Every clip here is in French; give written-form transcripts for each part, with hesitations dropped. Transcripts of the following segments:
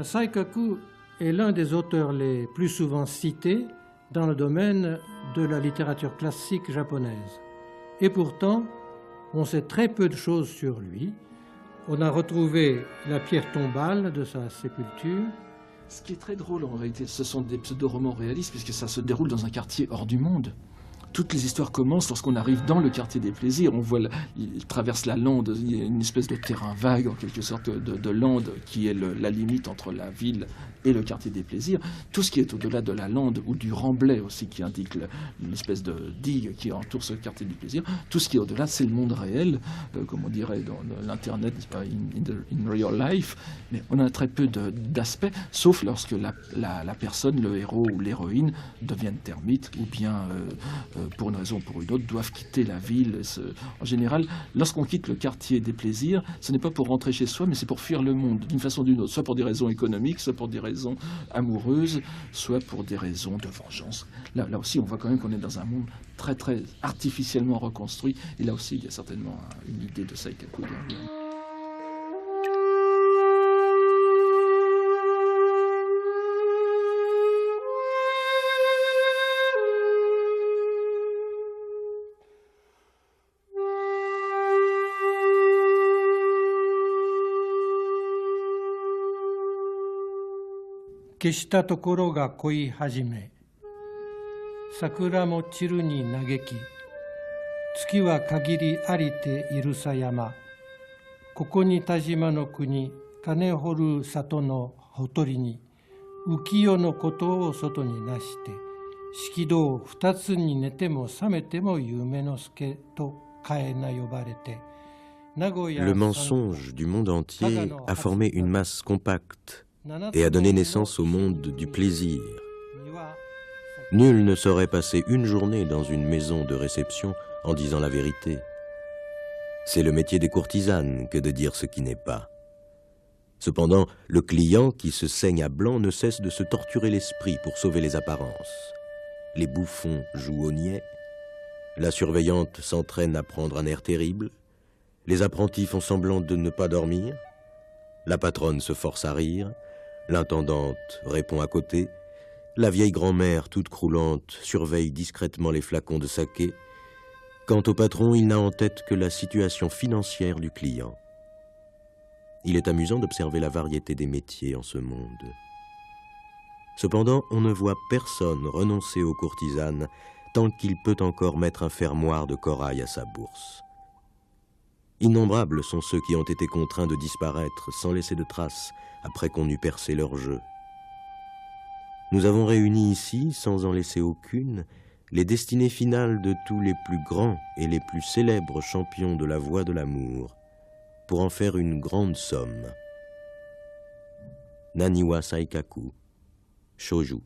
Saikaku est l'un des auteurs les plus souvent cités dans le domaine de la littérature classique japonaise. Et pourtant, on sait très peu de choses sur lui. On a retrouvé la pierre tombale de sa sépulture. Ce qui est très drôle en réalité, ce sont des pseudo-romans réalistes puisque ça se déroule dans un quartier hors du monde. Toutes les histoires commencent lorsqu'on arrive dans le quartier des plaisirs. On voit, il traverse la lande, il y a une espèce de terrain vague, en quelque sorte, de lande qui est la limite entre la ville et le quartier des plaisirs. Tout ce qui est au-delà de la lande ou du remblai aussi, qui indique une espèce de digue qui entoure ce quartier du plaisir, tout ce qui est au-delà, c'est le monde réel, comme on dirait dans l'internet, in real life. Mais on a très peu d'aspects, sauf lorsque la personne, le héros ou l'héroïne, deviennent termites ou bien pour une raison ou pour une autre, doivent quitter la ville. En général, lorsqu'on quitte le quartier des plaisirs, ce n'est pas pour rentrer chez soi, mais c'est pour fuir le monde, d'une façon ou d'une autre, soit pour des raisons économiques, soit pour des raisons amoureuses, soit pour des raisons de vengeance. Là aussi, on voit quand même qu'on est dans un monde très, très artificiellement reconstruit, et là aussi, il y a certainement une idée de Saikaku derrière.消したところが恋始め、桜も散るに嘆き、月は限りありているさ山、ここに田島の国、金掘る里のほとりに、浮世のことを外になして、色堂二つに寝ても覚めても夢の助とかえな呼ばれて、Le mensonge du monde entier a formé une masse compacte et a donné naissance au monde du plaisir. Nul ne saurait passer une journée dans une maison de réception en disant la vérité. C'est le métier des courtisanes que de dire ce qui n'est pas. Cependant, le client qui se saigne à blanc ne cesse de se torturer l'esprit pour sauver les apparences. Les bouffons jouent au niais, la surveillante s'entraîne à prendre un air terrible, les apprentis font semblant de ne pas dormir, la patronne se force à rire, l'intendante répond à côté, la vieille grand-mère toute croulante surveille discrètement les flacons de saké. Quant au patron, il n'a en tête que la situation financière du client. Il est amusant d'observer la variété des métiers en ce monde. Cependant, on ne voit personne renoncer aux courtisanes tant qu'il peut encore mettre un fermoir de corail à sa bourse. Innombrables sont ceux qui ont été contraints de disparaître sans laisser de traces après qu'on eut percé leur jeu. Nous avons réuni ici, sans en laisser aucune, les destinées finales de tous les plus grands et les plus célèbres champions de la voie de l'amour, pour en faire une grande somme. Naniwa Saikaku, Shouju.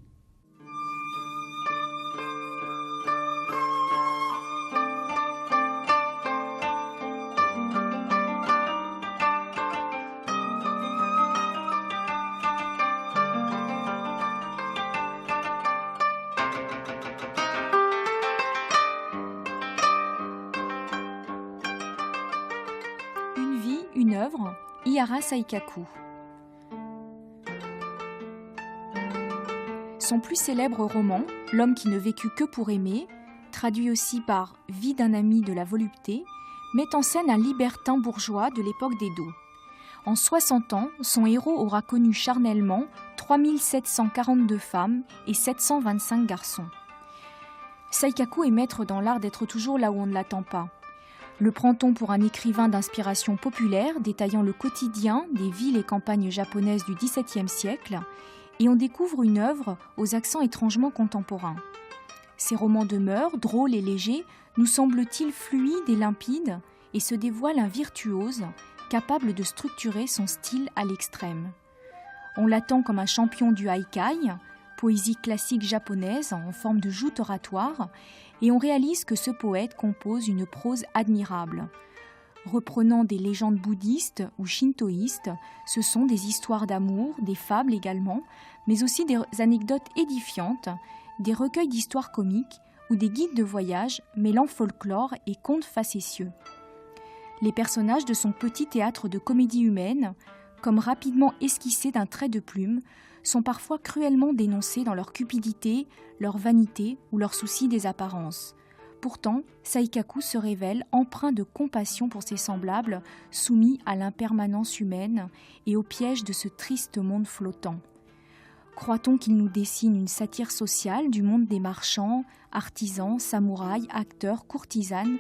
Une œuvre, Ihara Saikaku. Son plus célèbre roman, L'homme qui ne vécut que pour aimer, traduit aussi par Vie d'un ami de la volupté, met en scène un libertin bourgeois de l'époque d'Edo. En 60 ans, son héros aura connu charnellement 3742 femmes et 725 garçons. Saikaku est maître dans l'art d'être toujours là où on ne l'attend pas. Le prend-on pour un écrivain d'inspiration populaire détaillant le quotidien des villes et campagnes japonaises du XVIIe siècle, et on découvre une œuvre aux accents étrangement contemporains. Ses romans demeurent, drôles et légers, nous semblent-ils fluides et limpides, et se dévoile un virtuose capable de structurer son style à l'extrême. On l'attend comme un champion du haikai, poésie classique japonaise en forme de joute oratoire, et on réalise que ce poète compose une prose admirable. Reprenant des légendes bouddhistes ou shintoïstes, ce sont des histoires d'amour, des fables également, mais aussi des anecdotes édifiantes, des recueils d'histoires comiques ou des guides de voyage mêlant folklore et contes facétieux. Les personnages de son petit théâtre de comédie humaine, comme rapidement esquissés d'un trait de plume, sont parfois cruellement dénoncés dans leur cupidité, leur vanité ou leur souci des apparences. Pourtant, Saikaku se révèle empreint de compassion pour ses semblables, soumis à l'impermanence humaine et au piège de ce triste monde flottant. Croit-on qu'il nous dessine une satire sociale du monde des marchands, artisans, samouraïs, acteurs, courtisanes?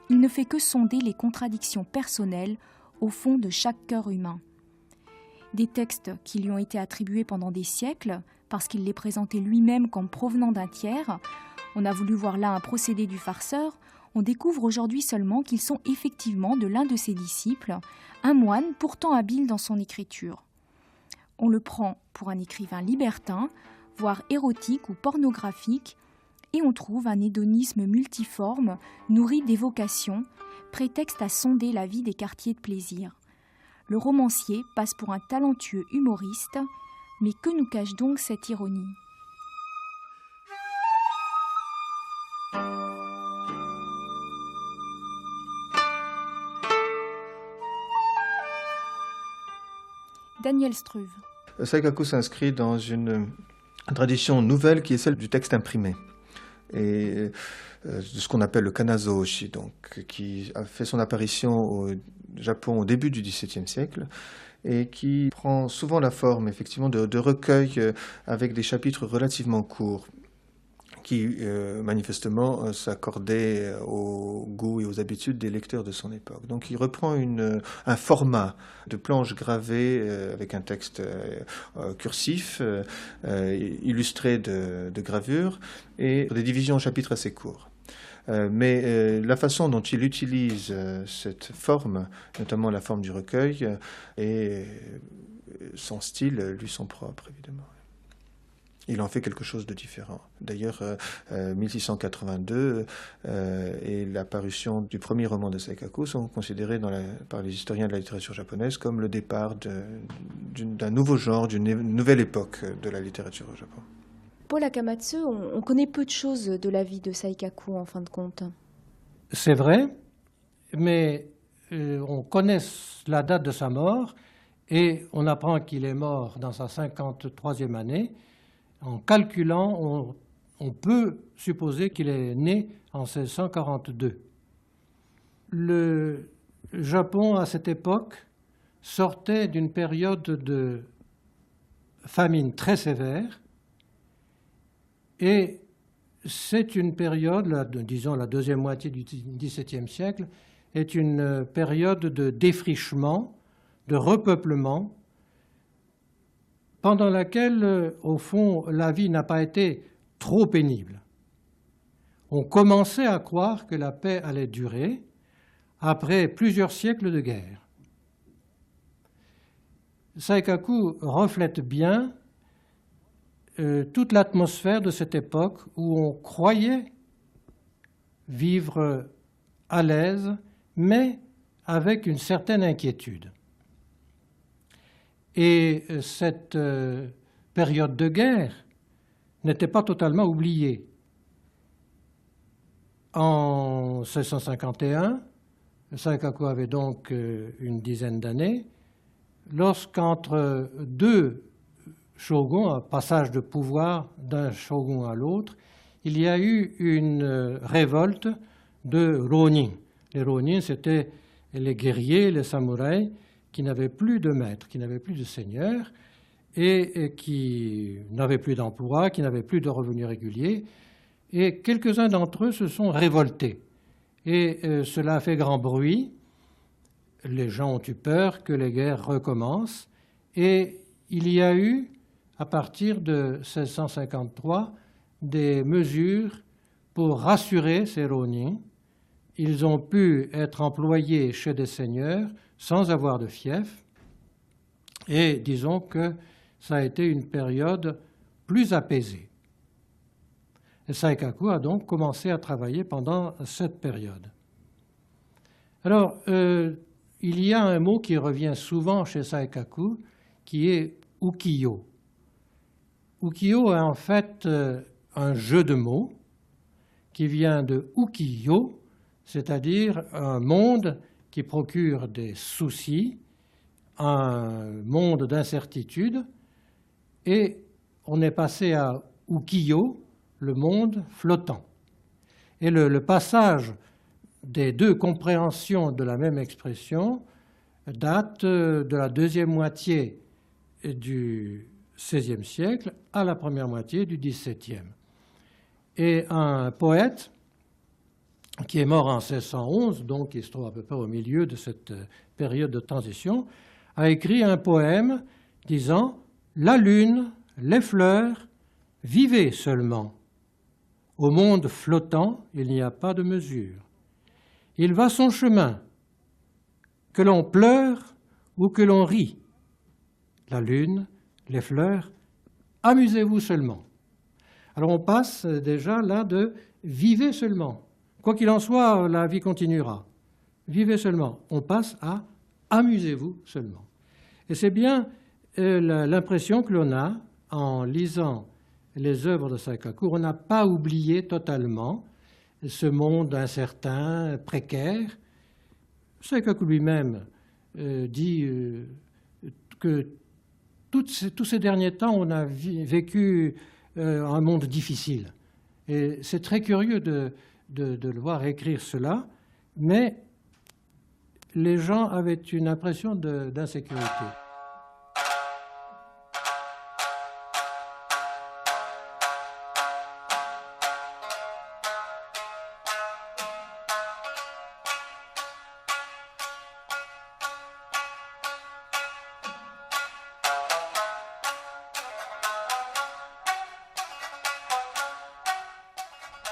Il ne fait que sonder les contradictions personnelles au fond de chaque cœur humain. Des textes qui lui ont été attribués pendant des siècles, parce qu'il les présentait lui-même comme provenant d'un tiers, on a voulu voir là un procédé du farceur, on découvre aujourd'hui seulement qu'ils sont effectivement de l'un de ses disciples, un moine pourtant habile dans son écriture. On le prend pour un écrivain libertin, voire érotique ou pornographique, et on trouve un hédonisme multiforme, nourri d'évocations, prétexte à sonder la vie des quartiers de plaisir. Le romancier passe pour un talentueux humoriste, mais que nous cache donc cette ironie ? Daniel Struve. Saikaku s'inscrit dans une tradition nouvelle qui est celle du texte imprimé et de ce qu'on appelle le kanazo-oshi, donc, qui a fait son apparition au Japon au début du XVIIe siècle et qui prend souvent la forme effectivement de recueils avec des chapitres relativement courts qui manifestement s'accordaient au goût et aux habitudes des lecteurs de son époque. Donc il reprend un format de planches gravées avec un texte cursif, illustré de gravures, et des divisions en chapitres assez courts. Mais la façon dont il utilise cette forme, notamment la forme du recueil, et son style lui sont propres, évidemment. Il en fait quelque chose de différent. D'ailleurs, 1682 et la parution du premier roman de Saikaku sont considérés par les historiens de la littérature japonaise comme le départ d'un nouveau genre, d'une nouvelle époque de la littérature au Japon. Paul Akamatsu, on connaît peu de choses de la vie de Saikaku en fin de compte. C'est vrai, mais on connaît la date de sa mort et on apprend qu'il est mort dans sa 53e année. En calculant, on peut supposer qu'il est né en 1642. Le Japon, à cette époque, sortait d'une période de famine très sévère et c'est une période, disons la deuxième moitié du XVIIe siècle, est une période de défrichement, de repeuplement, pendant laquelle, au fond, la vie n'a pas été trop pénible. On commençait à croire que la paix allait durer après plusieurs siècles de guerre. Saikaku reflète bien toute l'atmosphère de cette époque où on croyait vivre à l'aise, mais avec une certaine inquiétude. Et cette période de guerre n'était pas totalement oubliée. En 1651, Saikaku avait donc une dizaine d'années, lorsqu'entre deux shoguns, un passage de pouvoir d'un shogun à l'autre, il y a eu une révolte de ronin. Les ronin, c'étaient les guerriers, les samouraïs, qui n'avaient plus de maître, qui n'avaient plus de seigneur et qui n'avaient plus d'emploi, qui n'avaient plus de revenus réguliers. Et quelques-uns d'entre eux se sont révoltés. Et cela a fait grand bruit. Les gens ont eu peur que les guerres recommencent. Et il y a eu, à partir de 1653, des mesures pour rassurer ces ronin. Ils ont pu être employés chez des seigneurs sans avoir de fief, et disons que ça a été une période plus apaisée. Et Saikaku a donc commencé à travailler pendant cette période. Alors, il y a un mot qui revient souvent chez Saikaku, qui est ukiyo. Ukiyo est en fait un jeu de mots qui vient de ukiyo, c'est-à-dire un monde qui procure des soucis un monde d'incertitude et on est passé à ukiyo, le monde flottant. Et le passage des deux compréhensions de la même expression date de la deuxième moitié du XVIe siècle à la première moitié du XVIIe. Et un poète qui est mort en 1611, donc il se trouve à peu près au milieu de cette période de transition, a écrit un poème disant « La lune, les fleurs, vivez seulement. Au monde flottant, il n'y a pas de mesure. Il va son chemin, que l'on pleure ou que l'on rit. La lune, les fleurs, amusez-vous seulement. » Alors on passe déjà là de « vivez seulement ». Quoi qu'il en soit, la vie continuera. Vivez seulement. On passe à « amusez-vous seulement ». Et c'est bien l'impression que l'on a en lisant les œuvres de Saikaku. On n'a pas oublié totalement ce monde incertain, précaire. Saikaku lui-même dit que tous ces derniers temps, on a vécu un monde difficile. Et c'est très curieux de le voir écrire cela, mais les gens avaient une impression d'insécurité.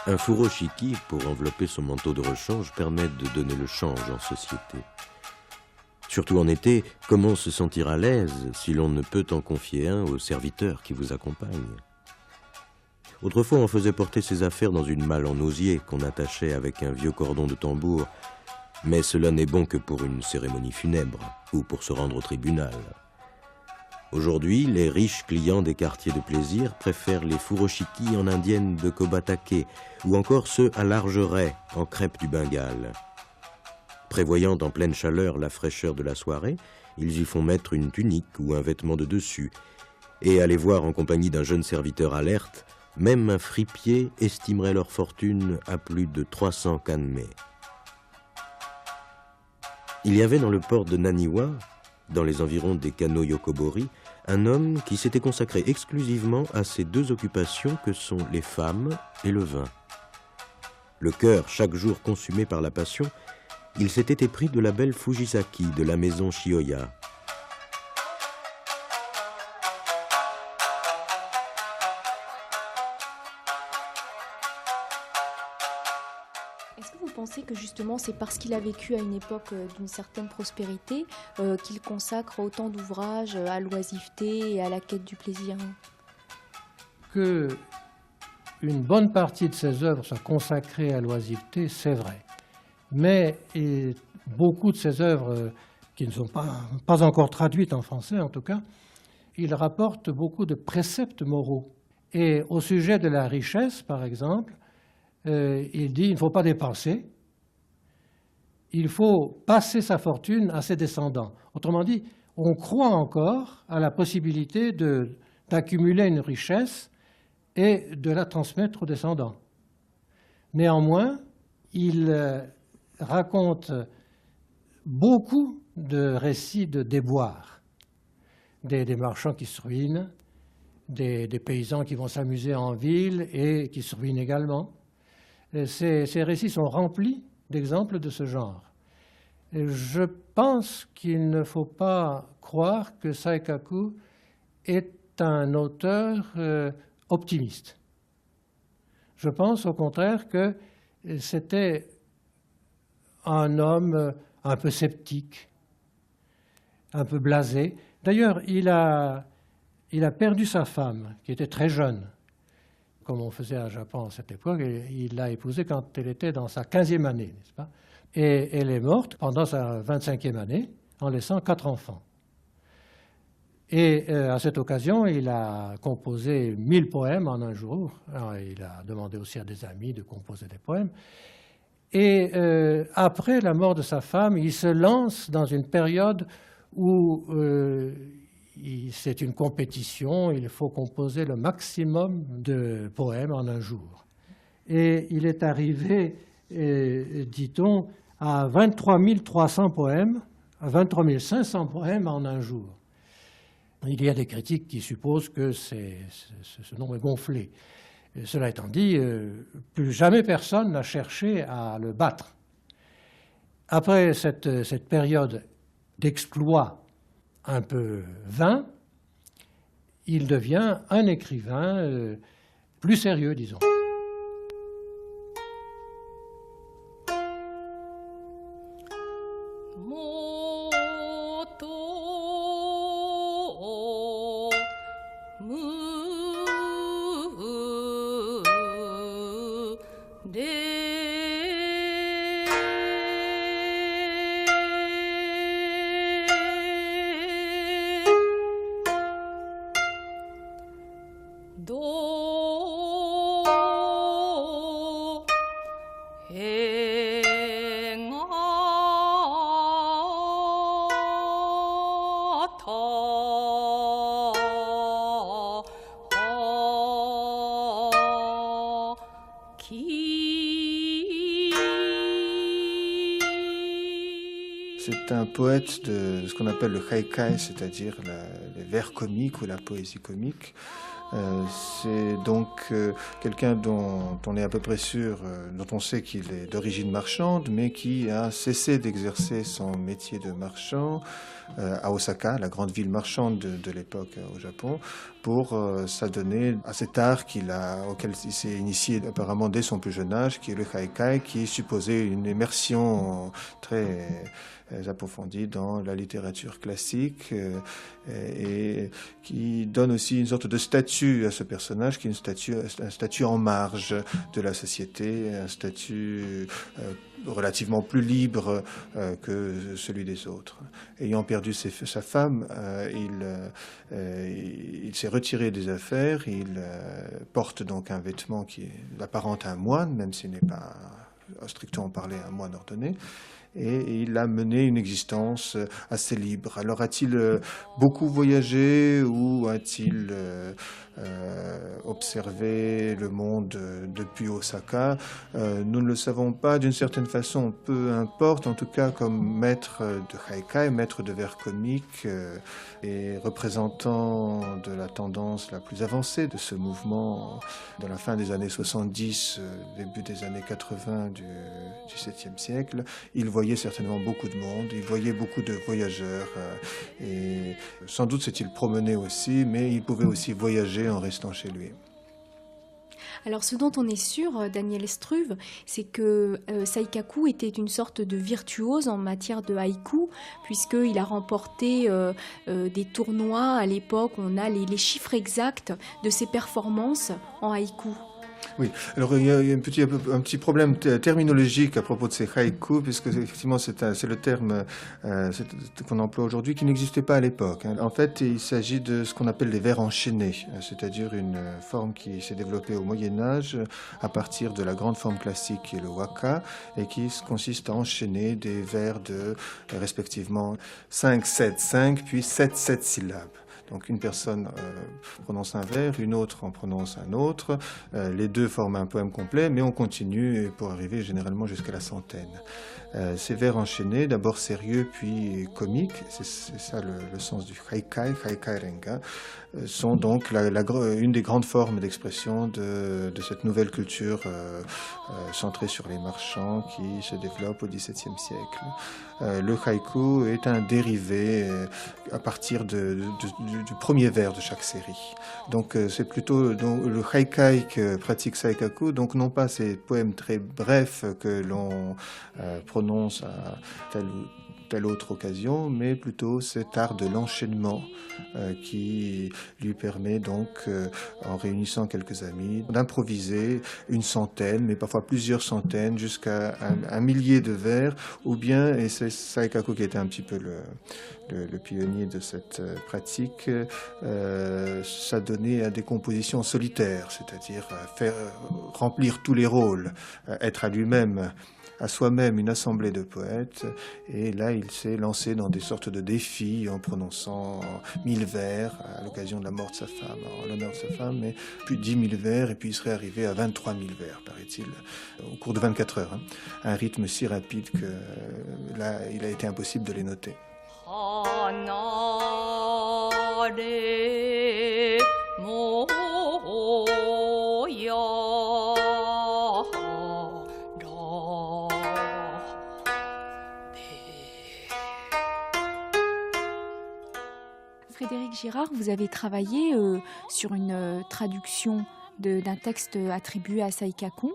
Un furoshiki, pour envelopper son manteau de rechange, permet de donner le change en société. Surtout en été, comment se sentir à l'aise si l'on ne peut en confier un au serviteur qui vous accompagne? Autrefois, on faisait porter ses affaires dans une malle en osier qu'on attachait avec un vieux cordon de tambour, mais cela n'est bon que pour une cérémonie funèbre ou pour se rendre au tribunal. Aujourd'hui, les riches clients des quartiers de plaisir préfèrent les furoshiki en indienne de Kobatake ou encore ceux à large raie en crêpe du Bengale. Prévoyant en pleine chaleur la fraîcheur de la soirée, ils y font mettre une tunique ou un vêtement de dessus. Et à les voir en compagnie d'un jeune serviteur alerte, même un fripier estimerait leur fortune à plus de 300 kanmei. Il y avait dans le port de Naniwa, dans les environs des canaux Yokobori, un homme qui s'était consacré exclusivement à ces deux occupations que sont les femmes et le vin. Le cœur chaque jour consumé par la passion, il s'était épris de la belle Fujisaki de la maison Shioya. Est-ce que vous pensez que justement c'est parce qu'il a vécu à une époque d'une certaine prospérité qu'il consacre autant d'ouvrages à l'oisiveté et à la quête du plaisir? Que une bonne partie de ses œuvres soit consacrée à l'oisiveté, c'est vrai. Mais beaucoup de ses œuvres, qui ne sont pas encore traduites en français en tout cas, il rapporte beaucoup de préceptes moraux. Et au sujet de la richesse, par exemple, il dit il ne faut pas dépenser, il faut passer sa fortune à ses descendants. Autrement dit, on croit encore à la possibilité d'accumuler une richesse et de la transmettre aux descendants. Néanmoins, il raconte beaucoup de récits de déboires, des marchands qui se ruinent, des paysans qui vont s'amuser en ville et qui se ruinent également. Ces récits sont remplis d'exemples de ce genre. Et je pense qu'il ne faut pas croire que Saikaku est un auteur optimiste. Je pense au contraire que c'était un homme un peu sceptique, un peu blasé. D'ailleurs, il a perdu sa femme, qui était très jeune, comme on faisait à Japon à cette époque. Il l'a épousée quand elle était dans sa 15e année, n'est-ce pas? Et elle est morte pendant sa 25e année, en laissant 4 enfants. Et à cette occasion, il a composé 1000 poèmes en un jour. Alors, il a demandé aussi à des amis de composer des poèmes. Et après la mort de sa femme, il se lance dans une période où c'est une compétition, il faut composer le maximum de poèmes en un jour. Et il est arrivé, dit-on, à 23 300 poèmes, à 23 500 poèmes en un jour. Il y a des critiques qui supposent que ce nombre est gonflé. Cela étant dit, plus jamais personne n'a cherché à le battre. Après cette période d'exploit un peu vain, il devient un écrivain plus sérieux, disons. C'est un poète de ce qu'on appelle le haikai, c'est-à-dire les vers comiques ou la poésie comique. C'est donc quelqu'un dont on est à peu près sûr, dont on sait qu'il est d'origine marchande, mais qui a cessé d'exercer son métier de marchand à Osaka, la grande ville marchande de l'époque au Japon, pour s'adonner à cet art auquel il s'est initié apparemment dès son plus jeune âge, qui est le haikai, qui est supposé une immersion très approfondie dans la littérature classique et qui donne aussi une sorte de statut à ce personnage, qui est un statut en marge de la société, un statut relativement plus libre que celui des autres. Ayant perdu sa femme, il s'est retiré des affaires, il porte donc un vêtement qui apparente à un moine, même s'il n'est pas strictement parlé un moine ordonné, et il a mené une existence assez libre. Alors a-t-il beaucoup voyagé ou a-t-il observé le monde depuis Osaka? Nous ne le savons pas. D'une certaine façon, peu importe. En tout cas, comme maître de haikai, maître de vers comiques et représentant de la tendance la plus avancée de ce mouvement de la fin des années 70, début des années 80 du XVIIe siècle, il voyait certainement beaucoup de monde, il voyait beaucoup de voyageurs et sans doute s'est-il promené aussi, mais il pouvait aussi voyager en restant chez lui. Alors ce dont on est sûr, Daniel Struve, c'est que Saikaku était une sorte de virtuose en matière de haïku, puisqu'il a remporté des tournois. À l'époque, on a les chiffres exacts de ses performances en haïku. Oui, alors il y a un petit problème terminologique à propos de ces haïkus, puisque effectivement c'est le terme qu'on emploie aujourd'hui qui n'existait pas à l'époque. En fait, il s'agit de ce qu'on appelle les vers enchaînés, c'est-à-dire une forme qui s'est développée au Moyen-Âge à partir de la grande forme classique qui est le waka, et qui consiste à enchaîner des vers de respectivement 5, 7, 5, puis 7, 7 syllabes. Donc une personne prononce un vers, une autre en prononce un autre, les deux forment un poème complet, mais on continue pour arriver généralement jusqu'à la centaine. Ces vers enchaînés, d'abord sérieux puis comiques, c'est ça le sens du haikai, haikai renga, sont donc une des grandes formes d'expression de cette nouvelle culture centrée sur les marchands qui se développe au XVIIe siècle. Le haïku est un dérivé à partir du premier vers de chaque série. Donc c'est plutôt le haikai que pratique Saikaku, donc non pas ces poèmes très brefs que l'on prononce à telle autre occasion, mais plutôt cet art de l'enchaînement qui lui permet donc, en réunissant quelques amis, d'improviser une centaine, mais parfois plusieurs centaines, jusqu'à un millier de vers, ou bien, et c'est Saikaku qui était un petit peu le pionnier de cette pratique, s'adonner à des compositions solitaires, c'est-à-dire faire remplir tous les rôles, être à lui-même à soi-même une assemblée de poètes, et là il s'est lancé dans des sortes de défis en prononçant 1000 vers à l'occasion de la mort de sa femme, en l'honneur de sa femme, mais plus de 10 000 vers, et puis il serait arrivé à 23 000 vers, paraît-il, au cours de 24 heures. Un rythme si rapide que là il a été impossible de les noter. Frédéric Girard, vous avez travaillé sur une traduction d'un texte attribué à Saikaku,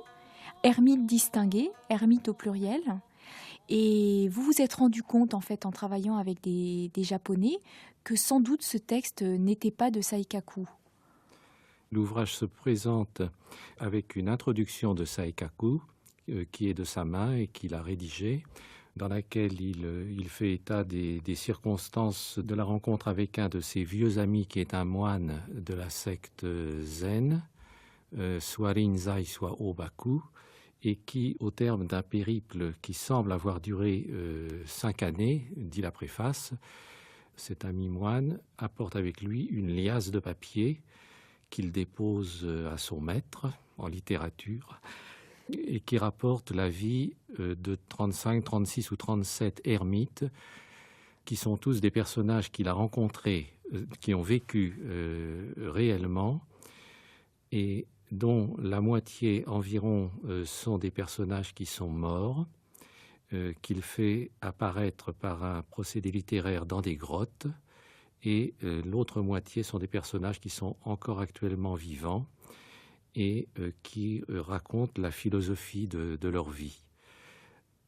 Ermite distingué, ermite au pluriel. Et vous vous êtes rendu compte, en fait, en travaillant avec des Japonais, que sans doute ce texte n'était pas de Saikaku. L'ouvrage se présente avec une introduction de Saikaku, qui est de sa main et qu'il a rédigée, dans laquelle il fait état des circonstances de la rencontre avec un de ses vieux amis qui est un moine de la secte zen, soit Rinzai, soit Obaku, et qui, au terme d'un périple qui semble avoir duré 5 années, dit la préface, cet ami moine apporte avec lui une liasse de papier qu'il dépose à son maître en littérature, et qui rapporte la vie de 35, 36 ou 37 ermites, qui sont tous des personnages qu'il a rencontrés, qui ont vécu réellement, et dont la moitié environ sont des personnages qui sont morts, qu'il fait apparaître par un procédé littéraire dans des grottes, et l'autre moitié sont des personnages qui sont encore actuellement vivants, et qui racontent la philosophie de leur vie.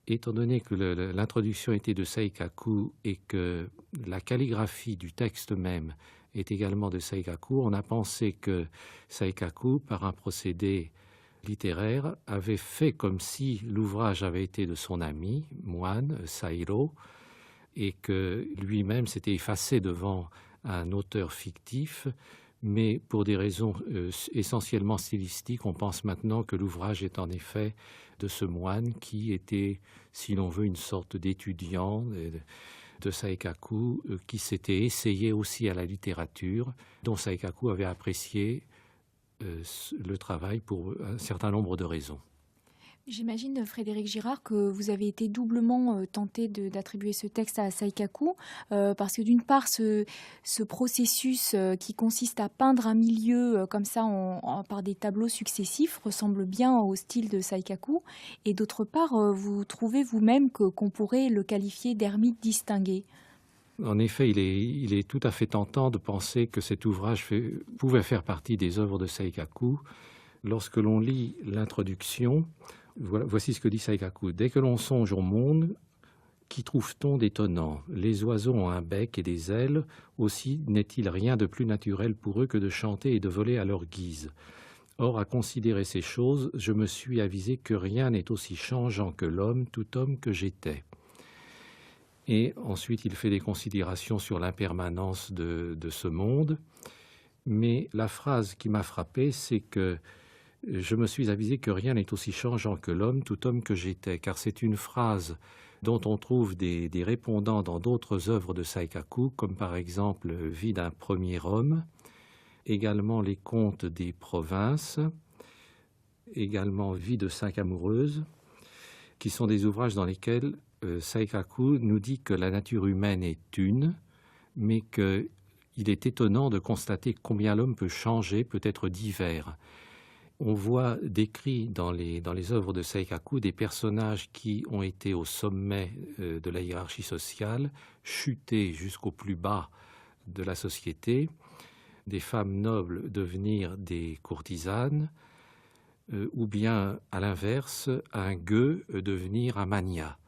Étant donné que l'introduction était de Saikaku et que la calligraphie du texte même est également de Saikaku, on a pensé que Saikaku, par un procédé littéraire, avait fait comme si l'ouvrage avait été de son ami, moine, Sairo, et que lui-même s'était effacé devant un auteur fictif. Mais pour des raisons essentiellement stylistiques, on pense maintenant que l'ouvrage est en effet de ce moine qui était, si l'on veut, une sorte d'étudiant de Saikaku, qui s'était essayé aussi à la littérature, dont Saikaku avait apprécié le travail pour un certain nombre de raisons. J'imagine, Frédéric Girard, que vous avez été doublement tenté d'attribuer ce texte à Saikaku, parce que d'une part, ce processus qui consiste à peindre un milieu comme ça par des tableaux successifs ressemble bien au style de Saikaku, et d'autre part, vous trouvez vous-même qu'on pourrait le qualifier d'ermite distingué. En effet, il est tout à fait tentant de penser que cet ouvrage pouvait faire partie des œuvres de Saikaku. Lorsque l'on lit l'introduction, voici ce que dit Saikaku. « Dès que l'on songe au monde, qu'y trouve-t-on d'étonnant? Les oiseaux ont un bec et des ailes, aussi n'est-il rien de plus naturel pour eux que de chanter et de voler à leur guise. Or, à considérer ces choses, je me suis avisé que rien n'est aussi changeant que l'homme, tout homme que j'étais. » Et ensuite, il fait des considérations sur l'impermanence de ce monde. Mais la phrase qui m'a frappé, c'est que je me suis avisé que rien n'est aussi changeant que l'homme, tout homme que j'étais, car c'est une phrase dont on trouve des répondants dans d'autres œuvres de Saikaku, comme par exemple « Vie d'un premier homme », également les contes des provinces, également « Vie de 5 amoureuses », qui sont des ouvrages dans lesquels Saikaku nous dit que la nature humaine est une, mais qu'il est étonnant de constater combien l'homme peut changer, peut être divers. On voit décrits dans les œuvres de Saikaku des personnages qui ont été au sommet de la hiérarchie sociale, chutés jusqu'au plus bas de la société, des femmes nobles devenir des courtisanes, ou bien, à l'inverse, un gueux devenir un magnat.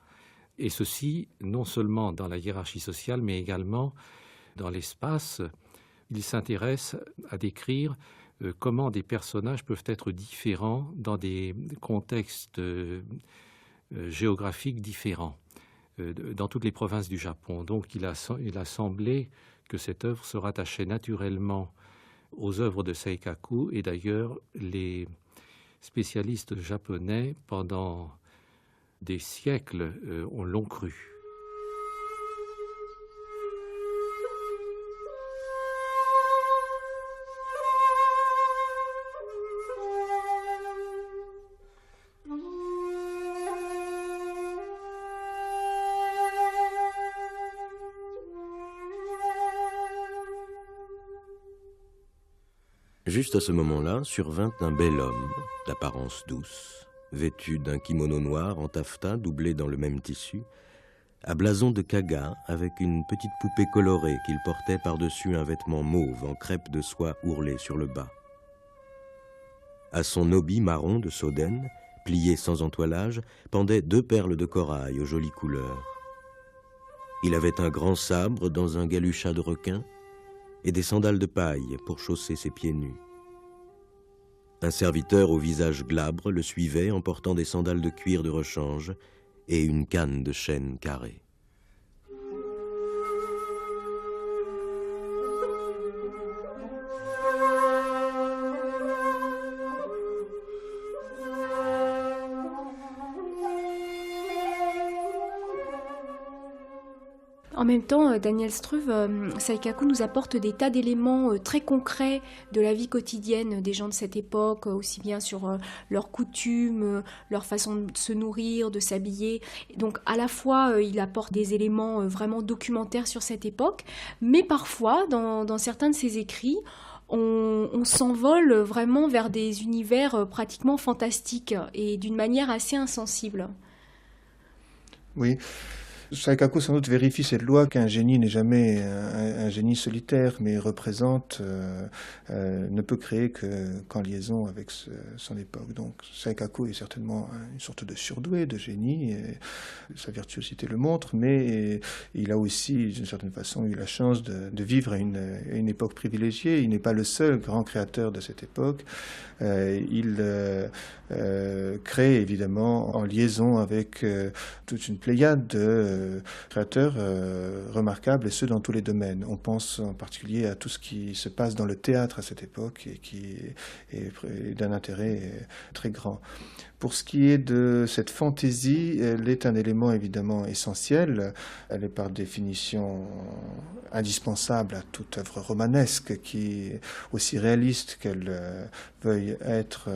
Et ceci, non seulement dans la hiérarchie sociale, mais également dans l'espace. Il s'intéresse à décrire comment des personnages peuvent être différents dans des contextes géographiques différents, dans toutes les provinces du Japon. Donc il a semblé que cette œuvre se rattachait naturellement aux œuvres de Saikaku, et d'ailleurs les spécialistes japonais, pendant des siècles, on l'ont cru. Juste à ce moment-là, survint un bel homme, d'apparence douce, vêtu d'un kimono noir en taffetas doublé dans le même tissu, à blason de Kaga avec une petite poupée colorée qu'il portait par-dessus un vêtement mauve en crêpe de soie ourlée sur le bas. À son obi marron de Soden, plié sans entoilage, pendaient 2 perles de corail aux jolies couleurs. Il avait un grand sabre dans un galuchat de requin et des sandales de paille pour chausser ses pieds nus. Un serviteur au visage glabre le suivait en portant des sandales de cuir de rechange et une canne de chêne carrée. En même temps, Daniel Struve, Saikaku nous apporte des tas d'éléments très concrets de la vie quotidienne des gens de cette époque, aussi bien sur leurs coutumes, leur façon de se nourrir, de s'habiller. Donc à la fois, il apporte des éléments vraiment documentaires sur cette époque, mais parfois, dans certains de ses écrits, on s'envole vraiment vers des univers pratiquement fantastiques et d'une manière assez insensible. Oui. Saikaku sans doute vérifie cette loi qu'un génie n'est jamais un génie solitaire, mais représente, ne peut créer qu'en liaison avec son époque. Donc Saikaku est certainement une sorte de surdoué, de génie, et sa virtuosité le montre, mais il a aussi, d'une certaine façon, eu la chance de vivre à une époque privilégiée. Il n'est pas le seul grand créateur de cette époque. Il crée évidemment en liaison avec toute une pléiade de créateurs remarquables, et ce dans tous les domaines. On pense en particulier à tout ce qui se passe dans le théâtre à cette époque et qui est d'un intérêt très grand. Pour ce qui est de cette fantaisie, elle est un élément évidemment essentiel. Elle est par définition indispensable à toute œuvre romanesque qui, aussi réaliste qu'elle veuille être,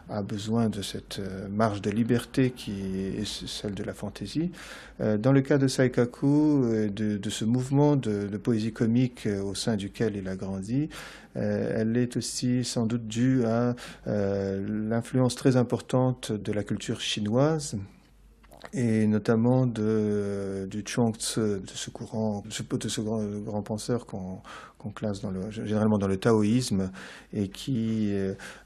a besoin de cette marge de liberté qui est celle de la fantaisie. Dans le cas de Saikaku, de ce mouvement de poésie comique au sein duquel il a grandi, elle est aussi sans doute due à l'influence très importante de la culture chinoise, et notamment du Chuang-Tzu, de ce grand penseur qu'on classe généralement dans le taoïsme, et qui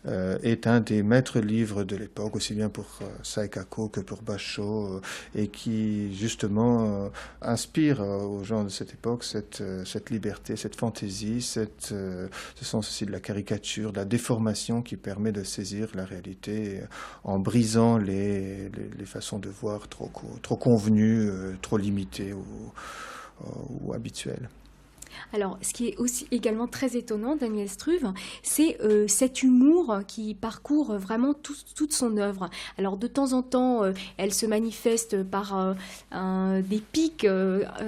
est un des maîtres livres de l'époque, aussi bien pour Saikaku que pour Basho, et qui justement inspire aux gens de cette époque cette liberté, cette fantaisie, ce sens aussi de la caricature, de la déformation qui permet de saisir la réalité en brisant les façons de voir trop convenues, trop limitées ou habituelles. Alors, ce qui est aussi également très étonnant, Daniel Struve, c'est cet humour qui parcourt vraiment toute son œuvre. Alors, de temps en temps, elle se manifeste par des pics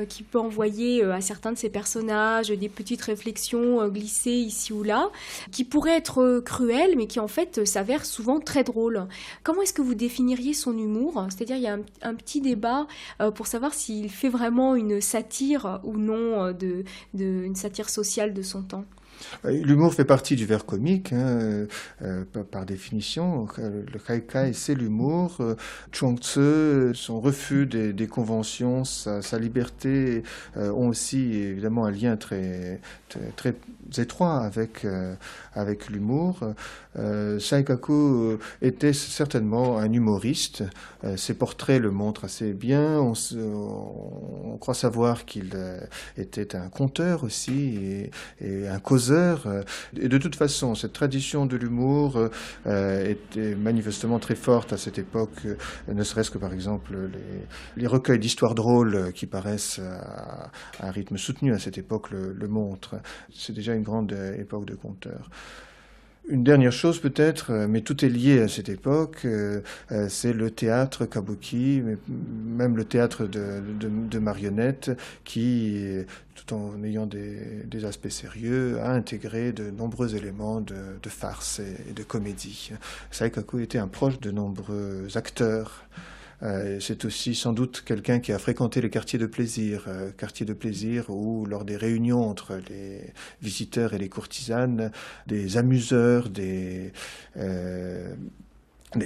qu'il peut envoyer à certains de ses personnages, des petites réflexions glissées ici ou là, qui pourraient être cruelles, mais qui en fait s'avèrent souvent très drôles. Comment est-ce que vous définiriez son humour ? C'est-à-dire, il y a un petit débat pour savoir s'il fait vraiment une satire ou non une satire sociale de son temps. L'humour fait partie du vers comique, par définition. Le kaikai, c'est l'humour. Chuang-Tzu, son refus des conventions, sa liberté ont aussi évidemment un lien très, très étroit avec l'humour. Saikaku était certainement un humoriste. Ses portraits le montrent assez bien. On croit savoir qu'il était un conteur aussi et un causeur. Et de toute façon, cette tradition de l'humour était manifestement très forte à cette époque, ne serait-ce que par exemple les recueils d'histoires drôles qui paraissent à un rythme soutenu à cette époque le montrent. C'est déjà une grande époque de conteurs. Une dernière chose peut-être, mais tout est lié à cette époque, c'est le théâtre kabuki, mais même le théâtre de marionnettes qui, tout en ayant des aspects sérieux, a intégré de nombreux éléments de farce et de comédie. Saikaku était un proche de nombreux acteurs. C'est aussi sans doute quelqu'un qui a fréquenté les quartiers de plaisir où, lors des réunions entre les visiteurs et les courtisanes, des amuseurs, des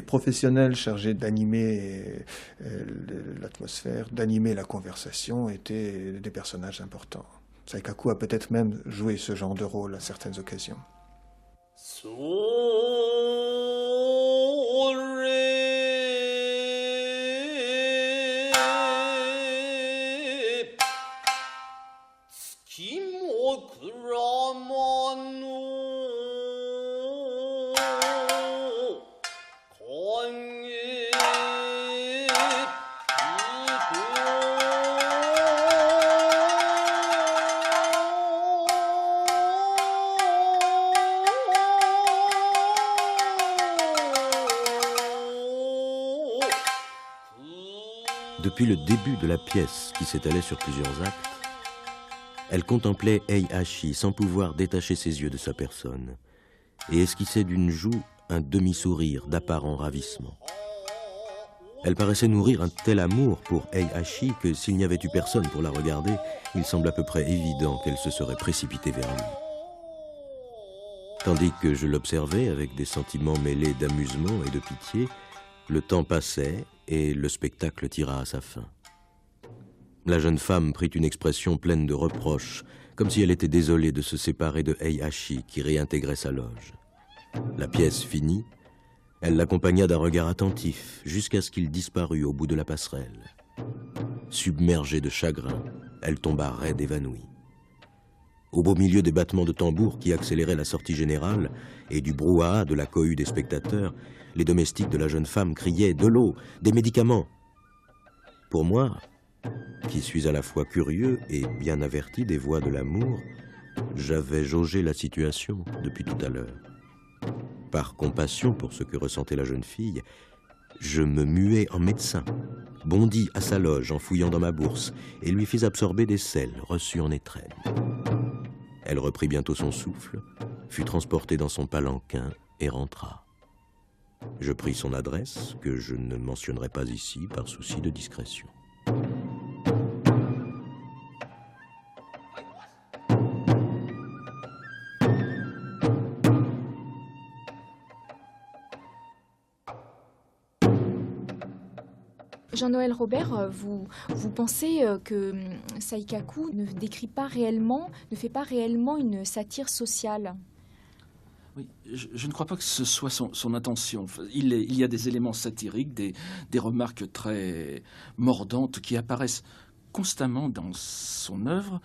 professionnels chargés d'animer l'atmosphère, d'animer la conversation étaient des personnages importants. Saikaku a peut-être même joué ce genre de rôle à certaines occasions. Depuis le début de la pièce, qui s'étalait sur plusieurs actes, elle contemplait Heihachi sans pouvoir détacher ses yeux de sa personne et esquissait d'une joue un demi-sourire d'apparent ravissement. Elle paraissait nourrir un tel amour pour Heihachi que s'il n'y avait eu personne pour la regarder, il semble à peu près évident qu'elle se serait précipitée vers lui. Tandis que je l'observais avec des sentiments mêlés d'amusement et de pitié, le temps passait et le spectacle tira à sa fin. La jeune femme prit une expression pleine de reproches, comme si elle était désolée de se séparer de Heihachi qui réintégrait sa loge. La pièce finie, elle l'accompagna d'un regard attentif jusqu'à ce qu'il disparût au bout de la passerelle. Submergée de chagrin, elle tomba raide évanouie. Au beau milieu des battements de tambour qui accéléraient la sortie générale et du brouhaha de la cohue des spectateurs, les domestiques de la jeune femme criaient « de l'eau, des médicaments ». Pour moi, qui suis à la fois curieux et bien averti des voies de l'amour, j'avais jaugé la situation depuis tout à l'heure. Par compassion pour ce que ressentait la jeune fille, je me muai en médecin, bondis à sa loge en fouillant dans ma bourse et lui fis absorber des sels reçus en étrenne. Elle reprit bientôt son souffle, fut transportée dans son palanquin et rentra. Je pris son adresse, que je ne mentionnerai pas ici par souci de discrétion. Jean-Noël Robert, vous pensez que Saikaku ne fait pas réellement une satire sociale? Oui, je ne crois pas que ce soit son intention. Il y a des éléments satiriques, des remarques très mordantes qui apparaissent constamment dans son œuvre,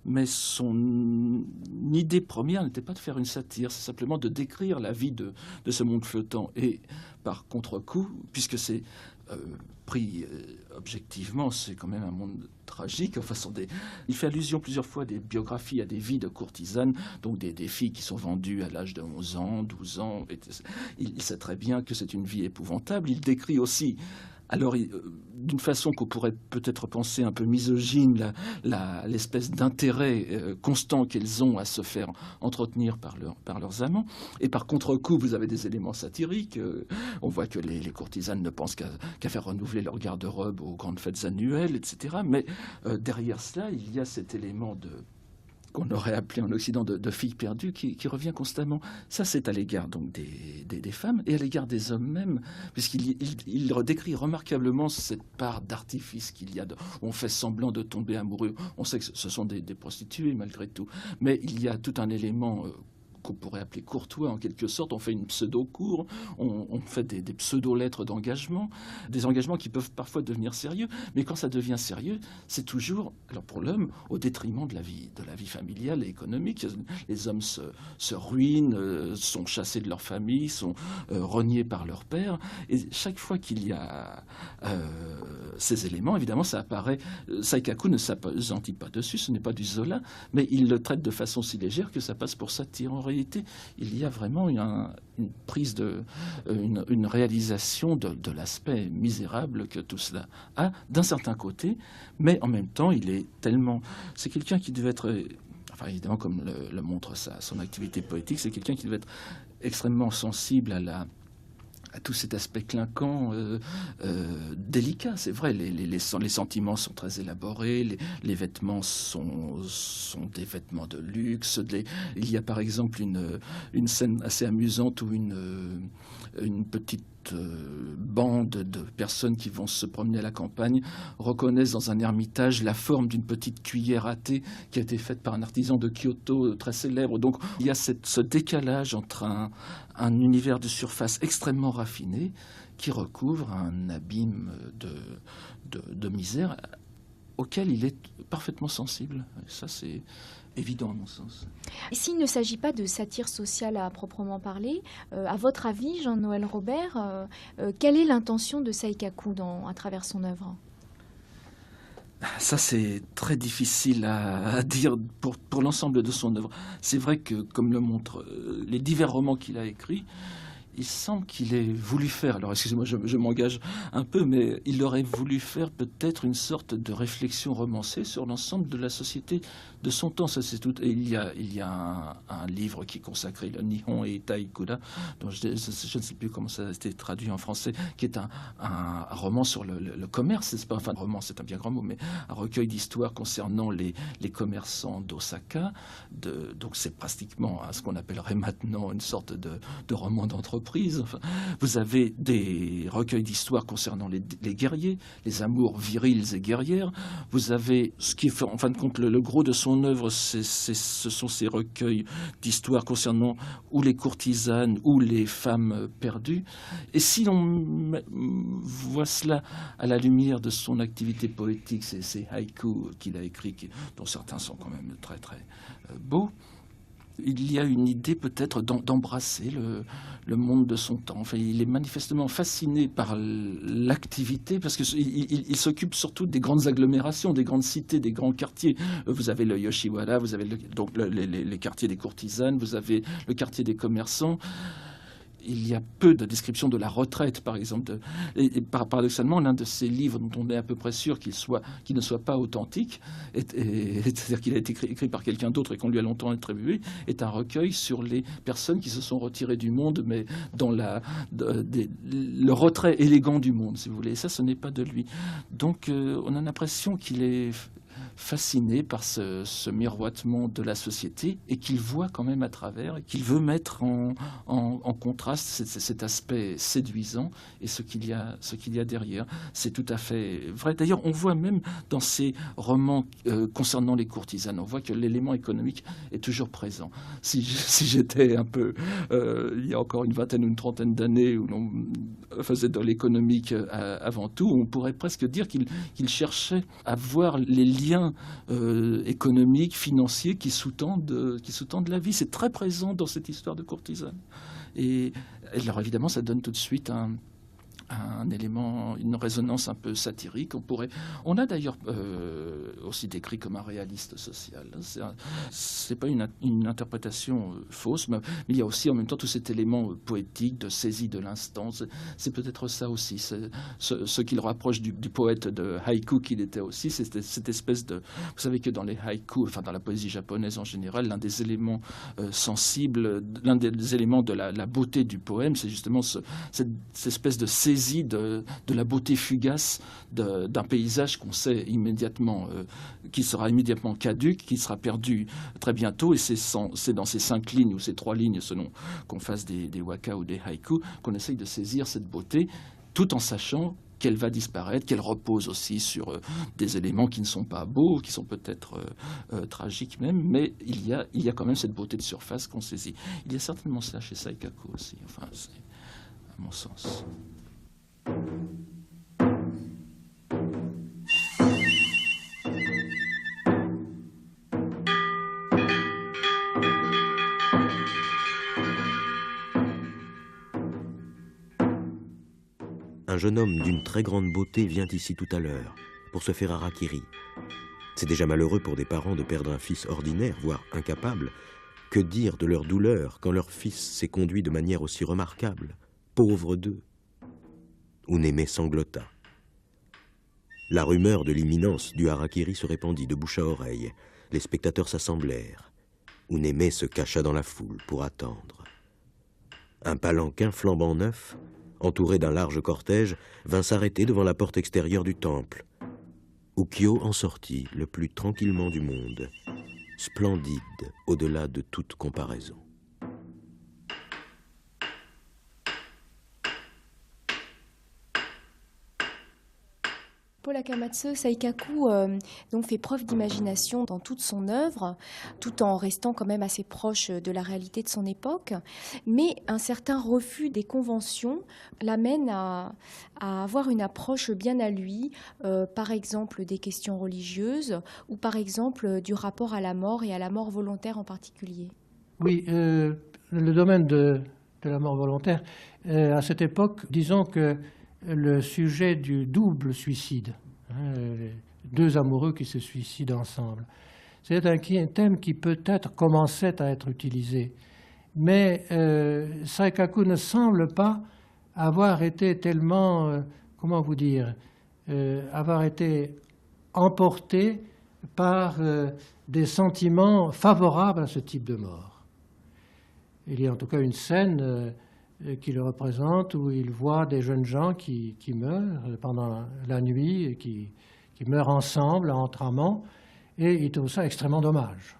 mais son idée première n'était pas de faire une satire, c'est simplement de décrire la vie de ce monde flottant. Et par contre-coup, puisque c'est pris objectivement, c'est quand même un monde tragique. Enfin, il fait allusion plusieurs fois à des biographies, à des vies de courtisanes, donc des filles qui sont vendues à l'âge de 11 ans, 12 ans. Il sait très bien que c'est une vie épouvantable. Il décrit aussi, alors d'une façon qu'on pourrait peut-être penser un peu misogyne, l'espèce d'intérêt constant qu'elles ont à se faire entretenir par leurs amants. Et par contre-coup, vous avez des éléments satiriques. On voit que les courtisanes ne pensent qu'à faire renouveler leur garde-robe aux grandes fêtes annuelles, etc. Mais derrière cela, il y a cet élément qu'on aurait appelé en Occident de filles perdues, qui revient constamment. Ça, c'est à l'égard donc des femmes et à l'égard des hommes même, puisqu'il décrit remarquablement cette part d'artifice qu'il y a. On fait semblant de tomber amoureux. On sait que ce sont des prostituées, malgré tout. Mais il y a tout un élément qu'on pourrait appeler courtois, en quelque sorte. On fait une pseudo-cour, on fait des pseudo-lettres d'engagement, des engagements qui peuvent parfois devenir sérieux, mais quand ça devient sérieux, c'est toujours, alors pour l'homme, au détriment de la vie familiale et économique. Les hommes se ruinent, sont chassés de leur famille, sont reniés par leur père, et chaque fois qu'il y a ces éléments, évidemment, ça apparaît. Saikaku ne s'appesantit pas dessus, ce n'est pas du Zola, mais il le traite de façon si légère que ça passe pour satire en réalité. réalité, il y a vraiment une prise une réalisation de l'aspect misérable que tout cela a, d'un certain côté, mais en même temps, c'est quelqu'un qui devait être, enfin évidemment comme le montre son activité poétique, c'est quelqu'un qui devait être extrêmement sensible à tout cet aspect clinquant, délicat. C'est vrai, les sentiments sont très élaborés, les vêtements sont des vêtements de luxe. Il y a par exemple une scène assez amusante où une petite bande de personnes qui vont se promener à la campagne reconnaissent dans un ermitage la forme d'une petite cuillère à thé qui a été faite par un artisan de Kyoto très célèbre. Donc il y a ce décalage entre un univers de surface extrêmement raffiné qui recouvre un abîme de misère auquel il est parfaitement sensible. Et ça, c'est évident à mon sens. S'il ne s'agit pas de satire sociale à proprement parler, à votre avis, Jean-Noël Robert, quelle est l'intention de Saikaku à travers son œuvre ? Ça, c'est très difficile à dire pour l'ensemble de son œuvre. C'est vrai que, comme le montrent les divers romans qu'il a écrits, il semble qu'il ait voulu faire, alors excusez-moi, je m'engage un peu, mais il aurait voulu faire peut-être une sorte de réflexion romancée sur l'ensemble de la société de son temps. Ça, c'est tout. Et il y a un livre qui est consacré, le Nihon et Taikuda, dont je ne sais plus comment ça a été traduit en français, qui est un roman sur le commerce. C'est pas, enfin, un roman, c'est un bien grand mot, mais un recueil d'histoires concernant les commerçants d'Osaka. Donc c'est pratiquement ce qu'on appellerait maintenant une sorte de roman d'entreprise. Enfin, vous avez des recueils d'histoires concernant les guerriers, les amours virils et guerrières. Vous avez ce qui est en fin de compte le gros de son œuvre, ce sont ces recueils d'histoires concernant ou les courtisanes ou les femmes perdues. Et si l'on voit cela à la lumière de son activité poétique, ces haïkus qu'il a écrits, dont certains sont quand même très très beaux, il y a une idée peut-être d'embrasser le monde de son temps. Enfin, il est manifestement fasciné par l'activité parce qu'il s'occupe surtout des grandes agglomérations, des grandes cités, des grands quartiers. Vous avez le Yoshiwara, vous avez donc les quartiers des courtisanes, vous avez le quartier des commerçants. Il y a peu de descriptions de la retraite, par exemple. Et paradoxalement, l'un de ces livres dont on est à peu près sûr qu'il ne soit pas authentique, c'est-à-dire qu'il a été écrit par quelqu'un d'autre et qu'on lui a longtemps attribué, est un recueil sur les personnes qui se sont retirées du monde, mais dans le retrait élégant du monde, si vous voulez. Et ça, ce n'est pas de lui. Donc, on a l'impression qu'il est fasciné par ce miroitement de la société et qu'il voit quand même à travers et qu'il veut mettre en contraste cet aspect séduisant et ce qu'il y a derrière. C'est tout à fait vrai. D'ailleurs, on voit même dans ces romans concernant les courtisanes, on voit que l'élément économique est toujours présent. Si j'étais un peu, il y a encore une vingtaine ou une trentaine d'années où l'on faisait de l'économique avant tout, on pourrait presque dire qu'il cherchait à voir les liens économiques, financiers qui sous-tendent la vie. C'est très présent dans cette histoire de courtisane. Et alors évidemment, ça donne tout de suite un élément, une résonance un peu satirique. On a d'ailleurs aussi décrit comme un réaliste social. C'est pas une interprétation fausse, mais il y a aussi en même temps tout cet élément poétique de saisie de l'instant. C'est peut-être ça aussi. Ce qui le rapproche du poète de haïku qu'il était aussi, c'est cette espèce de... Vous savez que dans les haïkus, enfin dans la poésie japonaise en général, l'un des éléments sensibles, l'un des éléments de la beauté du poème, c'est justement cette espèce de saisie de la beauté fugace d'un paysage qu'on sait immédiatement, qui sera immédiatement caduque, qui sera perdu très bientôt, et c'est dans ces 5 lignes ou ces 3 lignes, selon qu'on fasse des waka ou des haïkus, qu'on essaye de saisir cette beauté, tout en sachant qu'elle va disparaître, qu'elle repose aussi sur des éléments qui ne sont pas beaux, qui sont peut-être tragiques même, mais il y a quand même cette beauté de surface qu'on saisit. Il y a certainement ça chez Saikaku aussi, enfin, c'est à mon sens. Un jeune homme d'une très grande beauté vient ici tout à l'heure pour se faire harakiri. C'est déjà malheureux pour des parents de perdre un fils ordinaire, voire incapable, Que dire de leur douleur quand leur fils s'est conduit de manière aussi remarquable? Pauvres d'eux. Uneme sanglota. La rumeur de l'imminence du harakiri se répandit de bouche à oreille. Les spectateurs s'assemblèrent. Uneme se cacha dans la foule pour attendre. Un palanquin flambant neuf, entouré d'un large cortège, vint s'arrêter devant la porte extérieure du temple. Ukyo en sortit le plus tranquillement du monde, splendide au-delà de toute comparaison. Paul Akamatsu Saikaku donc fait preuve d'imagination dans toute son œuvre, tout en restant quand même assez proche de la réalité de son époque. Mais un certain refus des conventions l'amène à avoir une approche bien à lui, par exemple des questions religieuses ou par exemple du rapport à la mort et à la mort volontaire en particulier. Oui, le domaine de la mort volontaire, à cette époque, disons que le sujet du double suicide, les deux amoureux qui se suicident ensemble, c'est un thème qui peut-être commençait à être utilisé. Mais Saikaku ne semble pas avoir été tellement, comment vous dire, avoir été emporté par des sentiments favorables à ce type de mort. Il y a en tout cas une scène qui le représente, où il voit des jeunes gens qui meurent pendant la nuit, et qui meurent ensemble, entre amants, et il trouve ça extrêmement dommage.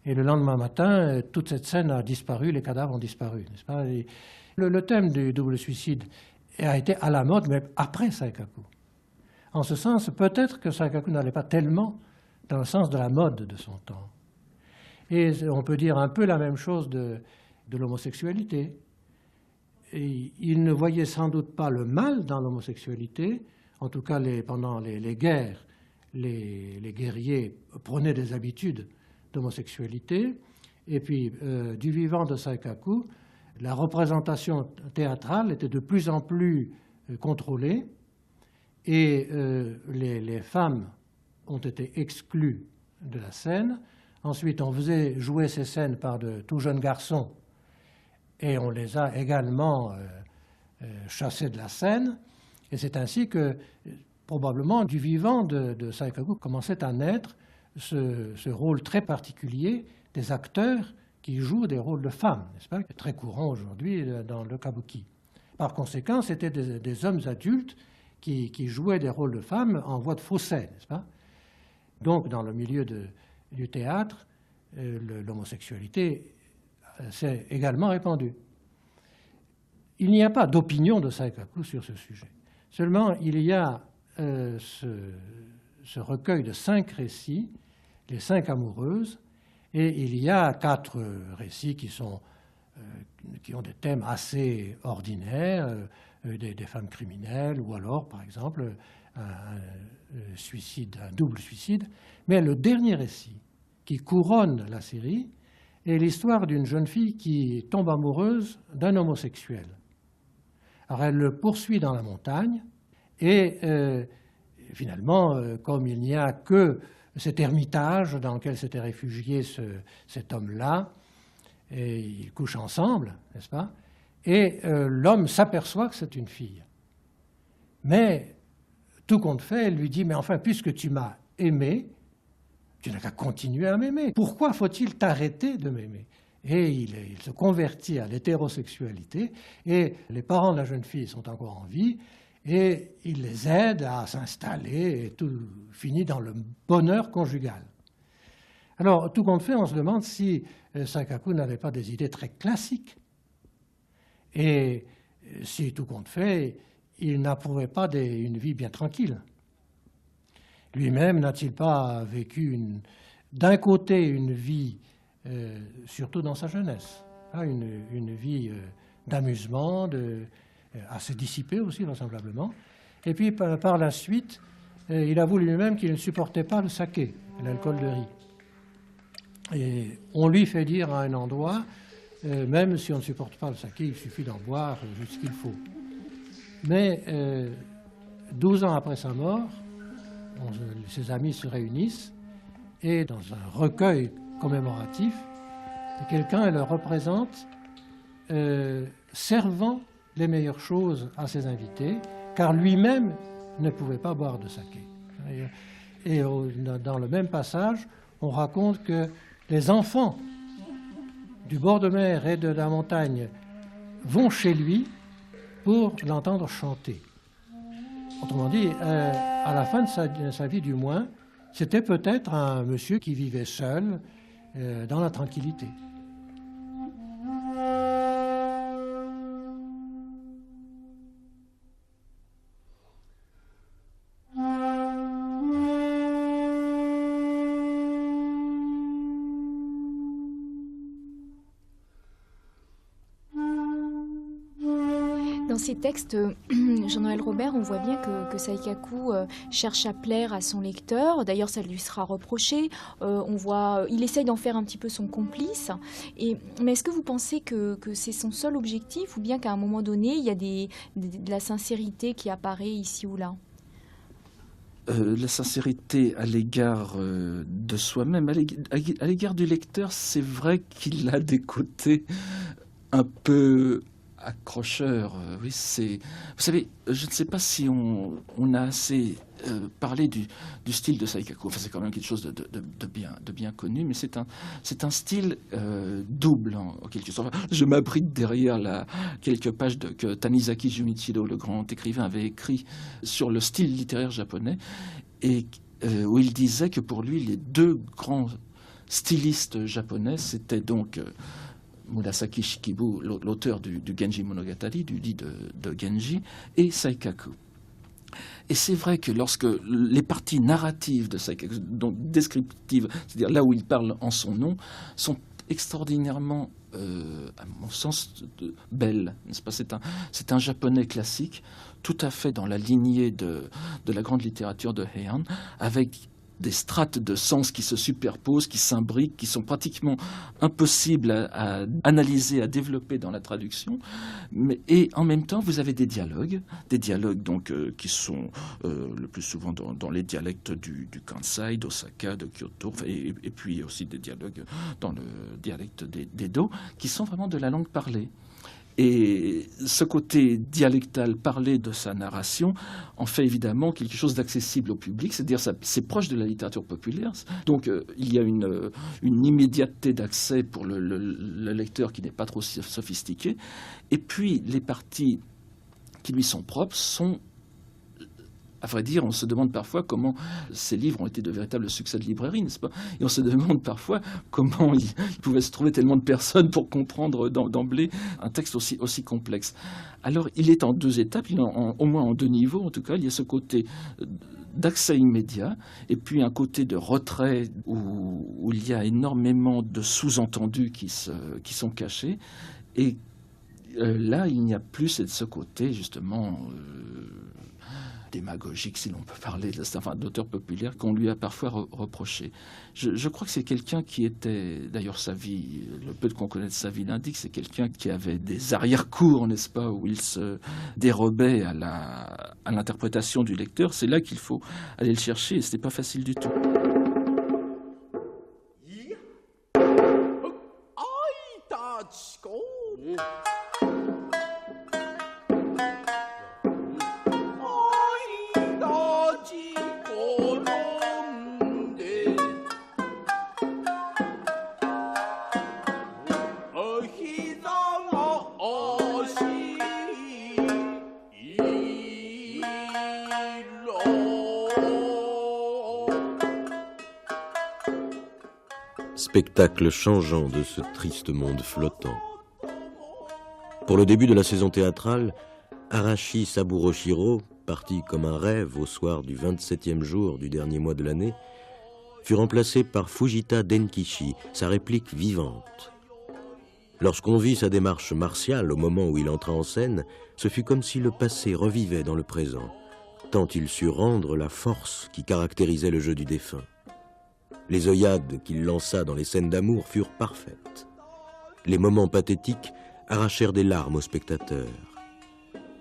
Et le lendemain matin, toute cette scène a disparu, les cadavres ont disparu, n'est-ce pas? Et le thème du double suicide a été à la mode, mais après Saikaku. En ce sens, peut-être que Saikaku n'allait pas tellement dans le sens de la mode de son temps. Et on peut dire un peu la même chose de l'homosexualité. Et il ne voyait sans doute pas le mal dans l'homosexualité. En tout cas, pendant les guerres, les guerriers prenaient des habitudes d'homosexualité. Et puis, du vivant de Saikaku, la représentation théâtrale était de plus en plus contrôlée. Et les femmes ont été exclues de la scène. Ensuite, on faisait jouer ces scènes par de tout jeunes garçons. Et on les a également chassés de la scène. Et c'est ainsi que, probablement, du vivant de Saikaku commençait à naître ce rôle très particulier des acteurs qui jouent des rôles de femmes, n'est-ce pas? C'est très courant aujourd'hui dans le kabuki. Par conséquent, c'était des hommes adultes qui jouaient des rôles de femmes en voie de fausset, n'est-ce pas? Donc, dans le milieu du théâtre, l'homosexualité s'est également répandue. Il n'y a pas d'opinion de Saikaku sur ce sujet. Seulement, il y a ce recueil de 5 récits, les 5 amoureuses, et il y a 4 récits qui ont des thèmes assez ordinaires, des femmes criminelles, ou alors, par exemple, un double suicide. Mais le dernier récit qui couronne la série est l'histoire d'une jeune fille qui tombe amoureuse d'un homosexuel. Alors elle le poursuit dans la montagne et finalement, comme il n'y a que cet ermitage dans lequel s'était réfugié cet homme-là, et ils couchent ensemble, n'est-ce pas? Et l'homme s'aperçoit que c'est une fille. Mais tout compte fait, elle lui dit « Mais enfin, puisque tu m'as aimé, tu n'as qu'à continuer à m'aimer. Pourquoi faut-il t'arrêter de m'aimer ?» Et il se convertit à l'hétérosexualité, et les parents de la jeune fille sont encore en vie, et il les aide à s'installer, et tout finit dans le bonheur conjugal. Alors, tout compte fait, on se demande si Saikaku n'avait pas des idées très classiques, et si tout compte fait, il n'approuvait pas une vie bien tranquille. Lui-même n'a-t-il pas vécu d'un côté une vie, surtout dans sa jeunesse, une vie d'amusement, assez dissipée aussi vraisemblablement, et puis par la suite, il avoue lui-même qu'il ne supportait pas le saké, l'alcool de riz. Et on lui fait dire à un endroit, même si on ne supporte pas le saké, il suffit d'en boire juste ce qu'il faut. Mais 12 ans après sa mort, ses amis se réunissent et dans un recueil commémoratif, C'est quelqu'un, elle le représente servant les meilleures choses à ses invités, car lui-même ne pouvait pas boire de saké. Et dans le même passage, on raconte que les enfants du bord de mer et de la montagne vont chez lui pour l'entendre chanter. Autrement dit, à la fin de sa vie du moins, c'était peut-être un monsieur qui vivait seul, dans la tranquillité. Dans ces textes, Jean-Noël Robert, on voit bien que Saikaku cherche à plaire à son lecteur. D'ailleurs, ça lui sera reproché. Il essaye d'en faire un petit peu son complice. Mais est-ce que vous pensez que c'est son seul objectif, ou bien qu'à un moment donné, il y a de la sincérité qui apparaît ici ou là ? La sincérité à l'égard de soi-même, à l'égard du lecteur, c'est vrai qu'il a des côtés un peu accrocheurs. Oui, vous savez, je ne sais pas si on a assez parlé du style de Saikaku. Enfin, c'est quand même quelque chose de bien connu, mais c'est un style double en quelque sorte. Enfin, je m'abrite derrière quelques pages que Tanizaki Junichiro, le grand écrivain, avait écrit sur le style littéraire japonais, et où il disait que pour lui, les deux grands stylistes japonais, c'était donc Murasaki Shikibu, l'auteur du Genji Monogatari, du lit de Genji, et Saikaku. Et c'est vrai que lorsque les parties narratives de Saikaku, donc descriptives, c'est-à-dire là où il parle en son nom, sont extraordinairement, à mon sens, belles, n'est-ce pas ? C'est un japonais classique, tout à fait dans la lignée de la grande littérature de Heian, avec des strates de sens qui se superposent, qui s'imbriquent, qui sont pratiquement impossibles à analyser, à développer dans la traduction. Et en même temps, vous avez des dialogues donc, qui sont le plus souvent dans les dialectes du Kansai, d'Osaka, de Kyoto, et puis aussi des dialogues dans le dialecte d'Edo, qui sont vraiment de la langue parlée. Et ce côté dialectal parlé de sa narration en fait évidemment quelque chose d'accessible au public, c'est-à-dire c'est proche de la littérature populaire. Donc il y a une immédiateté d'accès pour le lecteur qui n'est pas trop sophistiqué. Et puis les parties qui lui sont propres sont, à vrai dire, on se demande parfois comment ces livres ont été de véritables succès de librairie, n'est-ce pas ? Et on se demande parfois comment il pouvait se trouver tellement de personnes pour comprendre d'emblée un texte aussi complexe. Alors, il est en deux étapes, au moins en deux niveaux, en tout cas. Il y a ce côté d'accès immédiat, et puis un côté de retrait où il y a énormément de sous-entendus qui sont cachés. Et là, il n'y a plus ce côté, justement, démagogique, si l'on peut parler, d'auteur populaire qu'on lui a parfois reproché. Je crois que c'est quelqu'un qui était, d'ailleurs sa vie, le peu qu'on connaît de sa vie l'indique, c'est quelqu'un qui avait des arrière-cours, n'est-ce pas, où il se dérobait à l'interprétation du lecteur. C'est là qu'il faut aller le chercher, et c'était pas facile du tout. Spectacle changeant de ce triste monde flottant. Pour le début de la saison théâtrale, Arashi Saburoshiro, parti comme un rêve au soir du 27e jour du dernier mois de l'année, fut remplacé par Fujita Denkichi, sa réplique vivante. Lorsqu'on vit sa démarche martiale au moment où il entra en scène, ce fut comme si le passé revivait dans le présent, tant il sut rendre la force qui caractérisait le jeu du défunt. Les œillades qu'il lança dans les scènes d'amour furent parfaites. Les moments pathétiques arrachèrent des larmes aux spectateurs.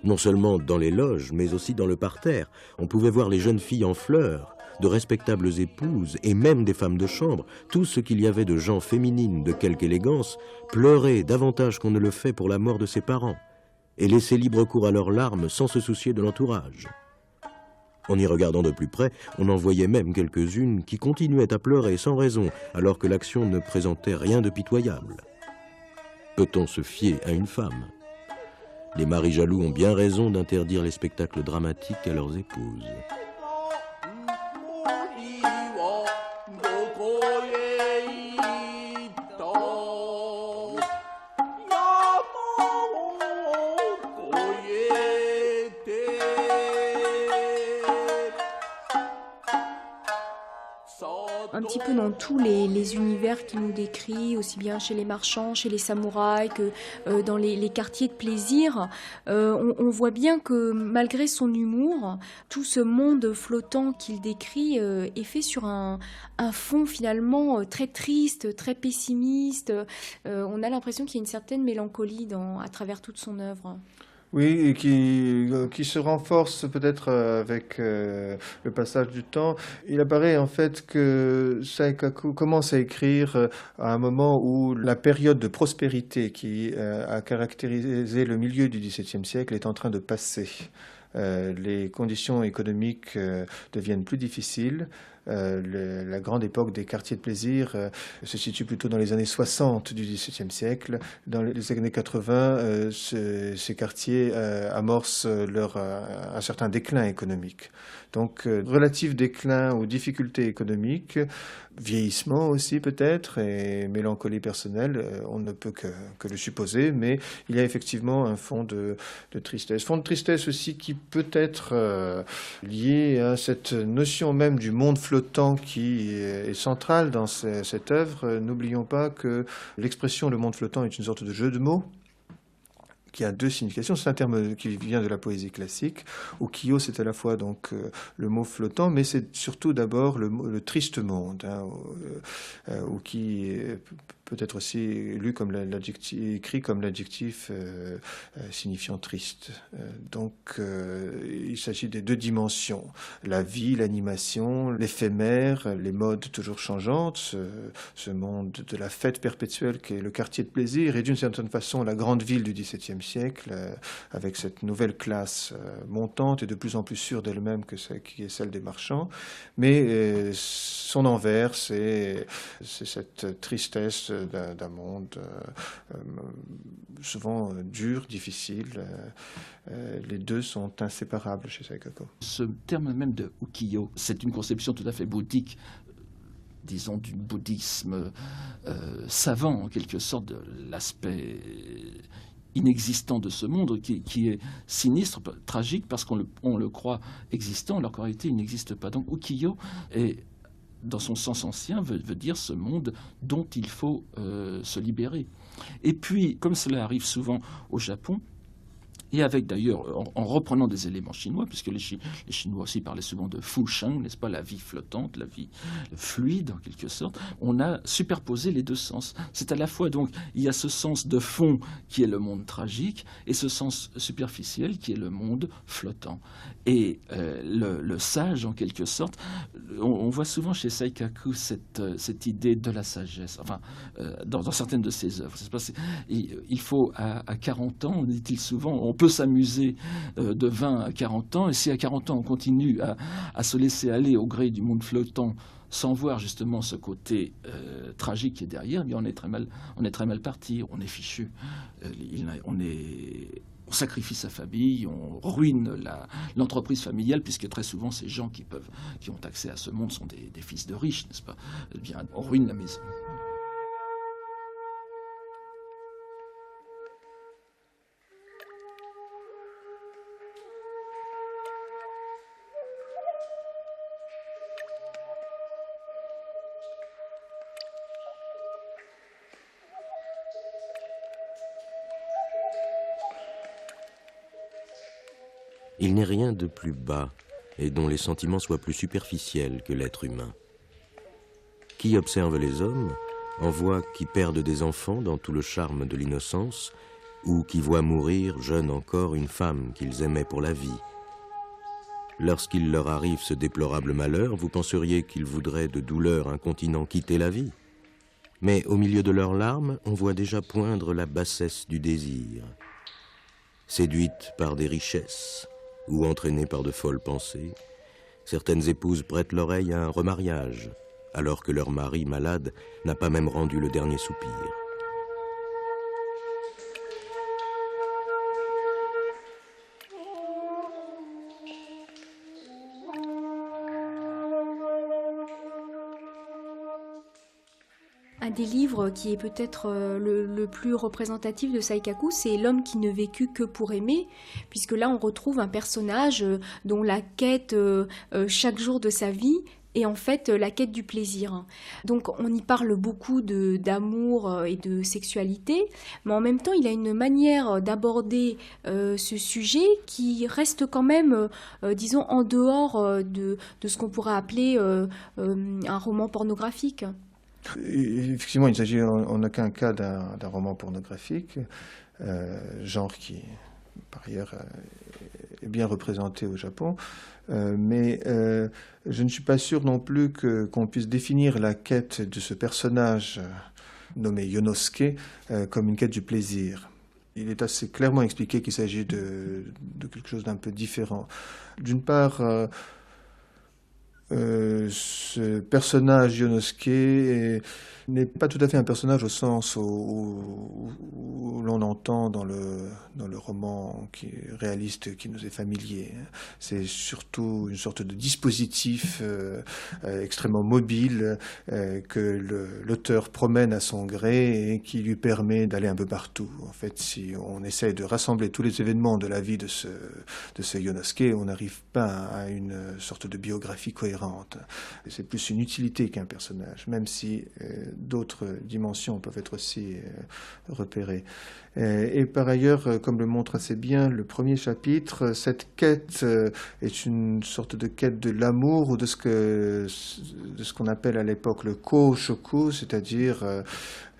Non seulement dans les loges, mais aussi dans le parterre, on pouvait voir les jeunes filles en fleurs, de respectables épouses et même des femmes de chambre, tout ce qu'il y avait de gens féminines de quelque élégance, pleuraient davantage qu'on ne le fait pour la mort de ses parents et laissaient libre cours à leurs larmes sans se soucier de l'entourage. En y regardant de plus près, on en voyait même quelques-unes qui continuaient à pleurer sans raison alors que l'action ne présentait rien de pitoyable. Peut-on se fier à une femme ? Les maris jaloux ont bien raison d'interdire les spectacles dramatiques à leurs épouses. Un petit peu dans tous les univers qu'il nous décrit, aussi bien chez les marchands, chez les samouraïs que dans les quartiers de plaisir, on voit bien que malgré son humour, tout ce monde flottant qu'il décrit est fait sur un fond finalement très triste, très pessimiste. On a l'impression qu'il y a une certaine mélancolie à travers toute son œuvre. Oui, et qui se renforce peut-être avec le passage du temps. Il apparaît en fait que Saikaku commence à écrire à un moment où la période de prospérité qui a caractérisé le milieu du XVIIe siècle est en train de passer. Les conditions économiques deviennent plus difficiles. La grande époque des quartiers de plaisir se situe plutôt dans les années 60 du XVIIe siècle. Dans les années 80, ces quartiers amorcent un certain déclin économique. Donc, relatif déclin ou difficultés économiques, vieillissement aussi peut-être, et mélancolie personnelle, on ne peut que le supposer, mais il y a effectivement un fond de tristesse. Fond de tristesse aussi qui peut être lié à cette notion même du monde flottant qui est centrale dans cette œuvre. N'oublions pas que l'expression le monde flottant est une sorte de jeu de mots qui a deux significations. C'est un terme qui vient de la poésie classique. Ukiyo, c'est à la fois donc le mot flottant, mais c'est surtout d'abord le triste monde, ou qui peut être aussi lu comme l'adjectif, écrit comme l'adjectif signifiant triste. Donc, il s'agit des deux dimensions, la vie, l'animation, l'éphémère, les modes toujours changeantes, ce monde de la fête perpétuelle qui est le quartier de plaisir et d'une certaine façon la grande ville du XVIIe siècle, avec cette nouvelle classe montante et de plus en plus sûre d'elle-même qui est celle des marchands. Mais son envers, c'est cette tristesse d'un monde souvent dur, difficile. Les deux sont inséparables chez Saikaku. Ce terme même de ukiyo, c'est une conception tout à fait bouddhique, disons du bouddhisme savant en quelque sorte, de l'aspect inexistant de ce monde qui est sinistre, tragique, parce qu'on le croit existant alors qu'en réalité il n'existe pas. Donc ukiyo est, dans son sens ancien, veut dire ce monde dont il faut se libérer. Et puis, comme cela arrive souvent au Japon, et avec d'ailleurs, en reprenant des éléments chinois, puisque les Chinois aussi parlaient souvent de fusheng, n'est-ce pas, la vie flottante, la vie fluide en quelque sorte, on a superposé les deux sens. C'est à la fois donc, il y a ce sens de fond qui est le monde tragique, et ce sens superficiel qui est le monde flottant. Et le sage, en quelque sorte, on voit souvent chez Saikaku cette idée de la sagesse, enfin, dans certaines de ses œuvres. Il faut, à 40 ans, dit-il souvent, on peut s'amuser de 20 à 40 ans, et si à 40 ans on continue à se laisser aller au gré du monde flottant sans voir justement ce côté tragique qui est derrière, bien on est très mal parti, on est fichu, on sacrifie sa famille, on ruine l'entreprise familiale, puisque très souvent ces gens qui ont accès à ce monde sont des fils de riches, n'est-ce pas? Eh bien, on ruine la maison. Il n'est rien de plus bas et dont les sentiments soient plus superficiels que l'être humain. Qui observe les hommes en voit qui perdent des enfants dans tout le charme de l'innocence ou qui voient mourir, jeune encore, une femme qu'ils aimaient pour la vie. Lorsqu'il leur arrive ce déplorable malheur, vous penseriez qu'ils voudraient de douleur incontinent quitter la vie. Mais au milieu de leurs larmes, on voit déjà poindre la bassesse du désir. Séduites par des richesses ou entraînées par de folles pensées, certaines épouses prêtent l'oreille à un remariage, alors que leur mari malade n'a pas même rendu le dernier soupir. Un des livres qui est peut-être le plus représentatif de Saikaku, c'est L'homme qui ne vécut que pour aimer, puisque là on retrouve un personnage dont la quête chaque jour de sa vie est en fait la quête du plaisir. Donc on y parle beaucoup d'amour et de sexualité, mais en même temps il a une manière d'aborder ce sujet qui reste quand même, disons, en dehors de ce qu'on pourrait appeler un roman pornographique. Effectivement, il s'agit en aucun cas d'un roman pornographique, genre qui, par ailleurs, est bien représenté au Japon. Mais je ne suis pas sûr non plus qu'on puisse définir la quête de ce personnage nommé Yonosuke comme une quête du plaisir. Il est assez clairement expliqué qu'il s'agit de quelque chose d'un peu différent. D'une part, ce personnage Yonosuke n'est pas tout à fait un personnage au sens où l'on entend dans le roman réaliste qui nous est familier. C'est surtout une sorte de dispositif extrêmement mobile que l'auteur promène à son gré et qui lui permet d'aller un peu partout. En fait, si on essaie de rassembler tous les événements de la vie de ce Yonosuke, on n'arrive pas à une sorte de biographie cohérente. C'est plus une utilité qu'un personnage, même si d'autres dimensions peuvent être aussi repérées. Et par ailleurs, comme le montre assez bien le premier chapitre, cette quête est une sorte de quête de l'amour ou de ce qu'on appelle à l'époque le ko-shoku, c'est-à-dire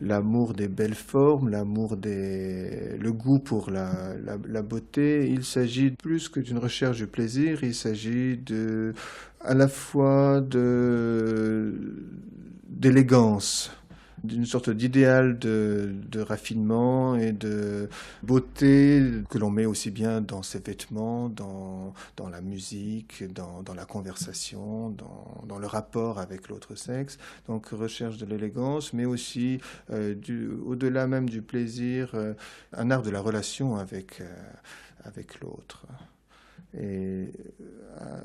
l'amour des belles formes, le goût pour la beauté. Il s'agit plus que d'une recherche du plaisir, il s'agit à la fois d'élégance, d'une sorte d'idéal de raffinement et de beauté que l'on met aussi bien dans ses vêtements, dans la musique, dans la conversation, dans le rapport avec l'autre sexe. Donc recherche de l'élégance, mais aussi au-delà même du plaisir, un art de la relation avec l'autre. Et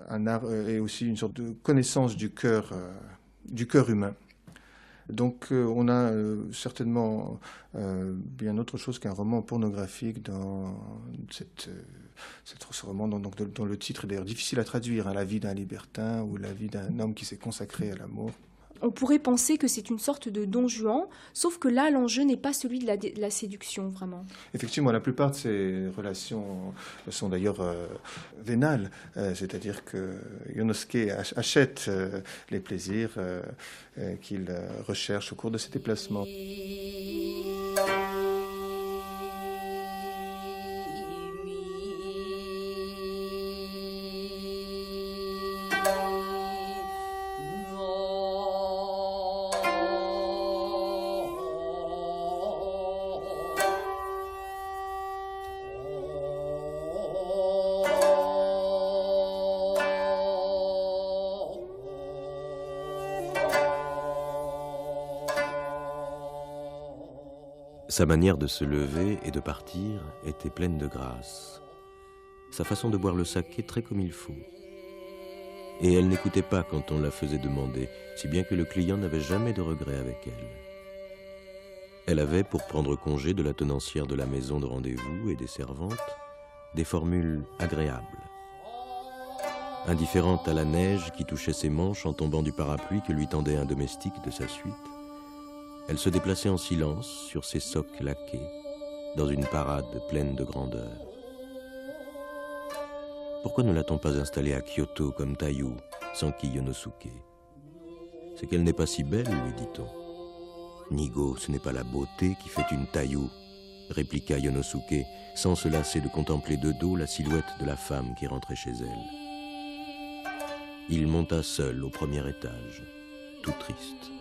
un art et aussi une sorte de connaissance du cœur humain. Donc on a certainement bien autre chose qu'un roman pornographique dans ce roman dont le titre est d'ailleurs difficile à traduire, hein, La vie d'un libertin ou La vie d'un homme qui s'est consacré à l'amour. On pourrait penser que c'est une sorte de Don Juan, sauf que là, l'enjeu n'est pas celui de la séduction, vraiment. Effectivement, la plupart de ces relations sont d'ailleurs vénales, c'est-à-dire que Yonosuke achète les plaisirs qu'il recherche au cours de ses déplacements. Sa manière de se lever et de partir était pleine de grâce. Sa façon de boire le saké très comme il faut. Et elle n'écoutait pas quand on la faisait demander, si bien que le client n'avait jamais de regret avec elle. Elle avait, pour prendre congé de la tenancière de la maison de rendez-vous et des servantes, des formules agréables. Indifférente à la neige qui touchait ses manches en tombant du parapluie que lui tendait un domestique de sa suite, elle se déplaçait en silence sur ses socques laqués, dans une parade pleine de grandeur. Pourquoi ne l'a-t-on pas installée à Kyoto comme Taiyu, Sanki Yonosuke? C'est qu'elle n'est pas si belle, lui dit-on. Nigo, ce n'est pas la beauté qui fait une Taiyu, répliqua Yonosuke, sans se lasser de contempler de dos la silhouette de la femme qui rentrait chez elle. Il monta seul au premier étage, tout triste.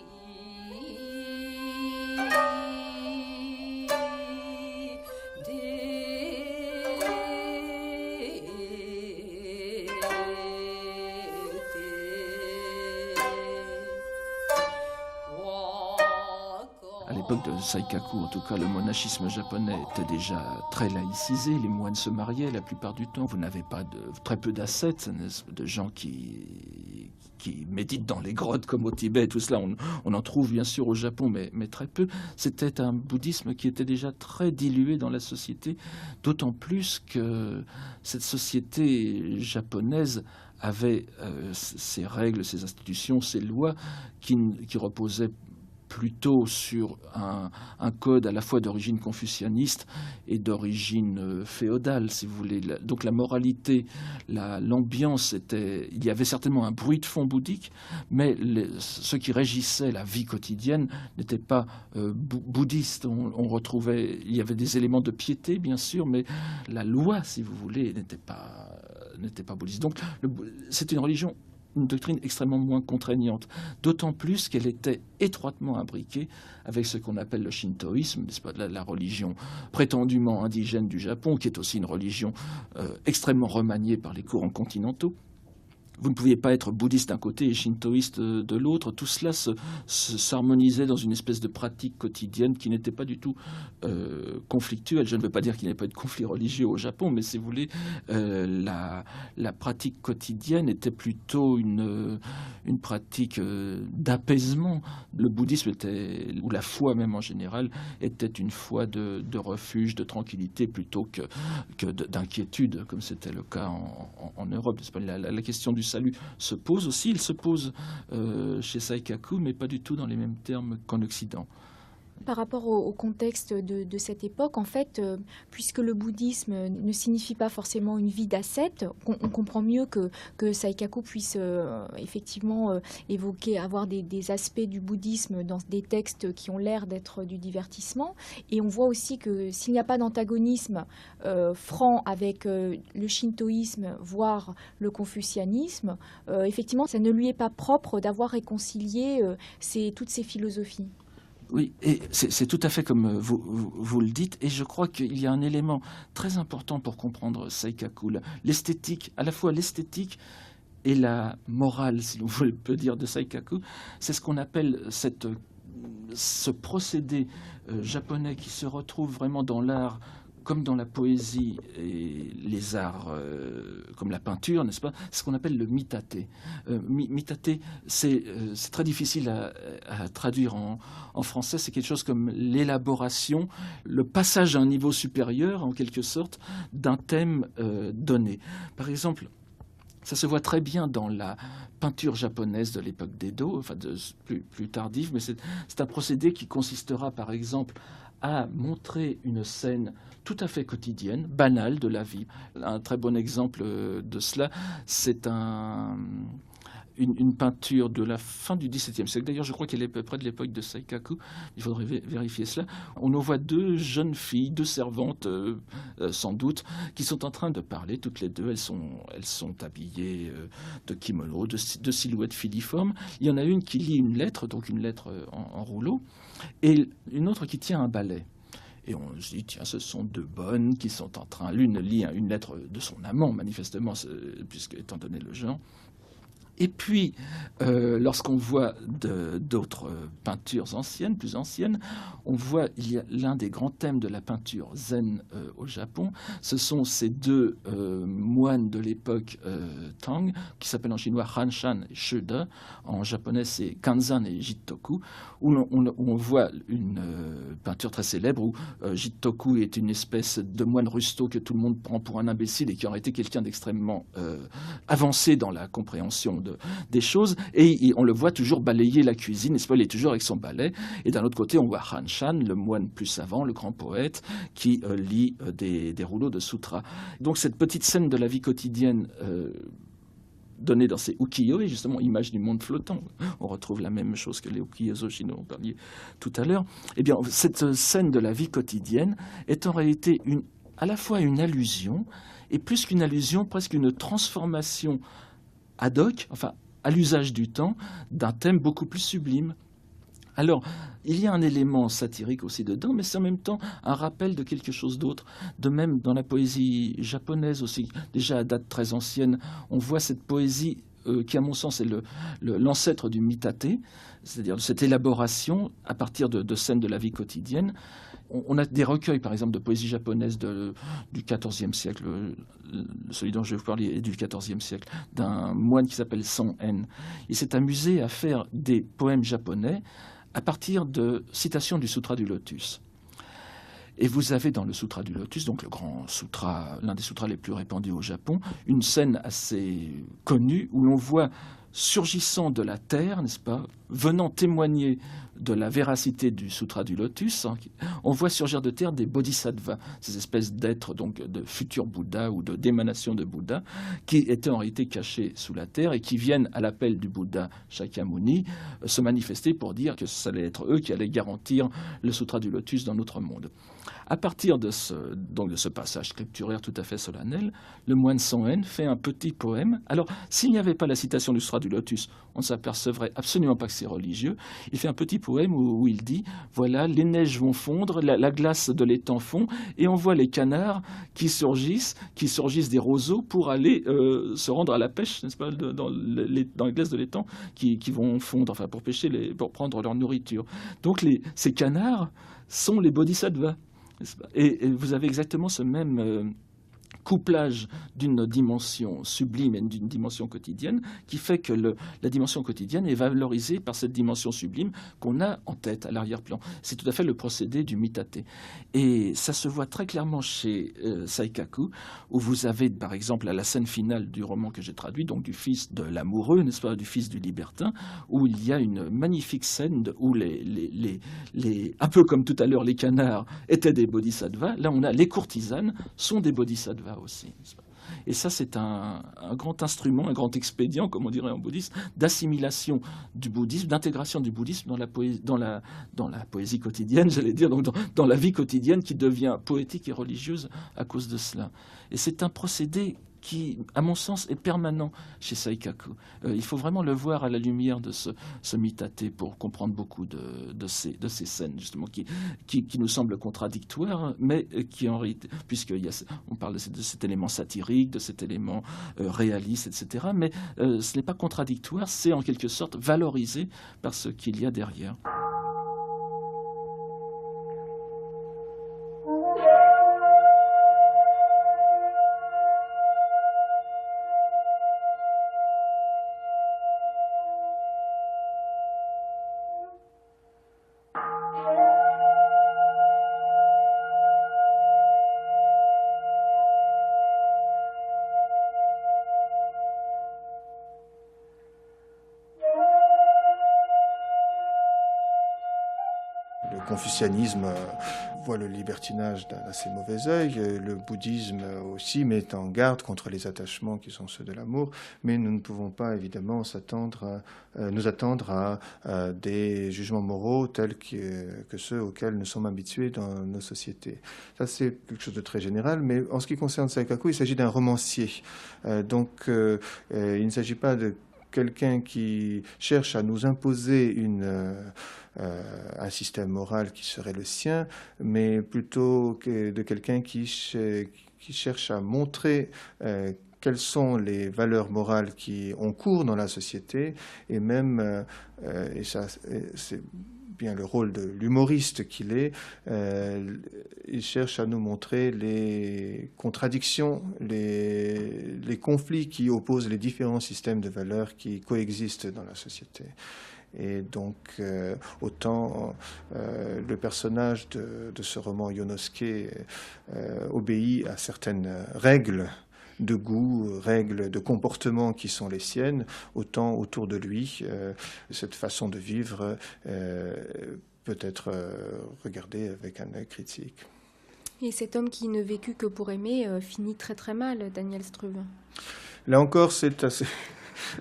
À l'époque de Saikaku, en tout cas, le monachisme japonais était déjà très laïcisé. Les moines se mariaient la plupart du temps. Vous n'avez pas très peu d'ascètes, de gens qui méditent dans les grottes comme au Tibet. Tout cela, on en trouve bien sûr au Japon, mais très peu. C'était un bouddhisme qui était déjà très dilué dans la société, d'autant plus que cette société japonaise avait ses règles, ses institutions, ses lois qui reposaient plutôt sur un code à la fois d'origine confucianiste et d'origine féodale, si vous voulez. Donc la moralité, l'ambiance il y avait certainement un bruit de fond bouddhique, mais ce qui régissait la vie quotidienne n'était pas bouddhiste. On retrouvait, il y avait des éléments de piété, bien sûr, mais la loi, si vous voulez, n'était pas bouddhiste. Donc c'est une doctrine extrêmement moins contraignante, d'autant plus qu'elle était étroitement imbriquée avec ce qu'on appelle le shintoïsme, n'est-ce pas, la religion prétendument indigène du Japon, qui est aussi une religion extrêmement remaniée par les courants continentaux. Vous ne pouviez pas être bouddhiste d'un côté et shintoïste de l'autre. Tout cela s'harmonisait dans une espèce de pratique quotidienne qui n'était pas du tout conflictuelle. Je ne veux pas dire qu'il n'y avait pas de conflit religieux au Japon, mais si vous voulez, la pratique quotidienne était plutôt une pratique d'apaisement. Le bouddhisme ou la foi même en général, était une foi de refuge, de tranquillité, plutôt que d'inquiétude, comme c'était le cas en Europe. La question du salut se pose aussi, il se pose chez Saikaku, mais pas du tout dans les mêmes termes qu'en Occident. Par rapport au contexte de cette époque, en fait, puisque le bouddhisme ne signifie pas forcément une vie d'ascète, on comprend mieux que Saikaku puisse effectivement avoir des aspects du bouddhisme dans des textes qui ont l'air d'être du divertissement. Et on voit aussi que s'il n'y a pas d'antagonisme franc avec le shintoïsme, voire le confucianisme, effectivement, ça ne lui est pas propre d'avoir réconcilié toutes ces philosophies. Oui, et c'est tout à fait comme vous le dites, et je crois qu'il y a un élément très important pour comprendre Saikaku, l'esthétique, à la fois l'esthétique et la morale, si l'on peut dire, de Saikaku. C'est ce qu'on appelle ce procédé japonais qui se retrouve vraiment dans l'art, comme dans la poésie et les arts comme la peinture, n'est-ce pas, c'est ce qu'on appelle le mitate. Mitate, c'est très difficile à traduire en français, c'est quelque chose comme l'élaboration, le passage à un niveau supérieur, en quelque sorte, d'un thème donné. Par exemple, ça se voit très bien dans la peinture japonaise de l'époque d'Edo, enfin plus tardive, mais c'est un procédé qui consistera, par exemple, à montrer une scène tout à fait quotidienne, banale de la vie. Un très bon exemple de cela, c'est une peinture de la fin du XVIIe siècle. D'ailleurs, je crois qu'elle est à peu près de l'époque de Saikaku. Il faudrait vérifier cela. On nous voit deux jeunes filles, deux servantes, sans doute, qui sont en train de parler. Toutes les deux, elles sont habillées de kimono, de silhouettes filiformes. Il y en a une qui lit une lettre, donc une lettre en rouleau, et une autre qui tient un balai. Et on se dit, tiens, ce sont deux bonnes qui sont en train... L'une lit une lettre de son amant, manifestement, étant donné le genre. Et puis, lorsqu'on voit d'autres peintures anciennes, plus anciennes, on voit il y a l'un des grands thèmes de la peinture zen au Japon. Ce sont ces deux moines de l'époque Tang, qui s'appellent en chinois Hanshan et Sheda. En japonais, c'est Kanzan et Jittoku, où on voit une peinture très célèbre où Jittoku est une espèce de moine rusto que tout le monde prend pour un imbécile et qui aurait été quelqu'un d'extrêmement avancé dans la compréhension des choses, et on le voit toujours balayer la cuisine, n'est-ce pas, il est toujours avec son balai, et d'un autre côté on voit Hanshan, le moine plus savant, le grand poète, qui lit des rouleaux de sutras. Donc cette petite scène de la vie quotidienne donnée dans ces ukiyo-e, justement, image du monde flottant, on retrouve la même chose que les ukiyo-e chinois, on parlait tout à l'heure. Eh bien, cette scène de la vie quotidienne est en réalité à la fois une allusion, et plus qu'une allusion, presque une transformation ad hoc, enfin à l'usage du temps, d'un thème beaucoup plus sublime. Alors, il y a un élément satirique aussi dedans, mais c'est en même temps un rappel de quelque chose d'autre. De même, dans la poésie japonaise aussi, déjà à date très ancienne, on voit cette poésie qui, à mon sens, est l'ancêtre du mitate, c'est-à-dire de cette élaboration à partir de scènes de la vie quotidienne. On a des recueils, par exemple, de poésie japonaise du XIVe siècle. Celui dont je vais vous parler est du XIVe siècle, d'un moine qui s'appelle Son-en. Il s'est amusé à faire des poèmes japonais à partir de citations du Sutra du Lotus. Et vous avez dans le Sutra du Lotus, donc le grand sutra, l'un des sutras les plus répandus au Japon, une scène assez connue où l'on voit surgissant de la terre, n'est-ce pas, venant témoigner de la véracité du Sutra du Lotus, on voit surgir de terre des bodhisattvas, ces espèces d'êtres, donc de futurs Bouddhas ou d'émanations de Bouddha, qui étaient en réalité cachés sous la terre et qui viennent à l'appel du Bouddha Shakyamuni se manifester pour dire que ça allait être eux qui allaient garantir le Sutra du Lotus dans notre monde. À partir de ce passage scripturaire tout à fait solennel, le moine Son-en fait un petit poème. Alors, s'il n'y avait pas la citation du Sutra du Lotus, on ne s'apercevrait absolument pas que c'est religieux. Il fait un petit poème où il dit « Voilà, les neiges vont fondre, la glace de l'étang fond, et on voit les canards qui surgissent des roseaux pour aller se rendre à la pêche, n'est-ce pas, dans les glaces de l'étang qui vont fondre, enfin pour pêcher, pour prendre leur nourriture. Donc ces canards sont les bodhisattvas. Et vous avez exactement ce même couplage d'une dimension sublime et d'une dimension quotidienne qui fait que la dimension quotidienne est valorisée par cette dimension sublime qu'on a en tête, à l'arrière-plan. C'est tout à fait le procédé du mitate. Et ça se voit très clairement chez Saikaku, où vous avez par exemple à la scène finale du roman que j'ai traduit, donc du fils de l'amoureux, n'est-ce pas, du fils du libertin, où il y a une magnifique scène où un peu comme tout à l'heure les canards étaient des bodhisattvas, là on a les courtisanes sont des bodhisattvas aussi. Et ça, c'est un grand instrument, un grand expédient, comme on dirait en bouddhisme, d'assimilation du bouddhisme, d'intégration du bouddhisme dans la poésie quotidienne, j'allais dire, donc dans la vie quotidienne qui devient poétique et religieuse à cause de cela. Et c'est un procédé qui, à mon sens, est permanent chez Saikaku. Il faut vraiment le voir à la lumière de ce mitate pour comprendre beaucoup de ces scènes, justement, qui nous semblent contradictoires, mais qui en réalité, puisqu'on parle de cet élément satirique, de cet élément réaliste, etc., mais ce n'est pas contradictoire, c'est en quelque sorte valorisé par ce qu'il y a derrière. Le confucianisme voit le libertinage d'un assez mauvais œil, le bouddhisme aussi met en garde contre les attachements qui sont ceux de l'amour, mais nous ne pouvons pas évidemment nous attendre à des jugements moraux tels que ceux auxquels nous sommes habitués dans nos sociétés. Ça, c'est quelque chose de très général, mais en ce qui concerne Saikaku, il s'agit d'un romancier. Donc, il ne s'agit pas de quelqu'un qui cherche à nous imposer un système moral qui serait le sien, mais plutôt de quelqu'un qui cherche à montrer quelles sont les valeurs morales qui ont cours dans la société, et même, et ça c'est bien le rôle de l'humoriste qu'il est, il cherche à nous montrer les contradictions, les conflits qui opposent les différents systèmes de valeurs qui coexistent dans la société. Et donc, autant le personnage de ce roman Yonosuke obéit à certaines règles de goût, règles de comportement qui sont les siennes, autant autour de lui, cette façon de vivre peut être regardée avec un œil critique. Et cet homme qui ne vécut que pour aimer finit très très mal, Daniel Struve. Là encore, c'est assez...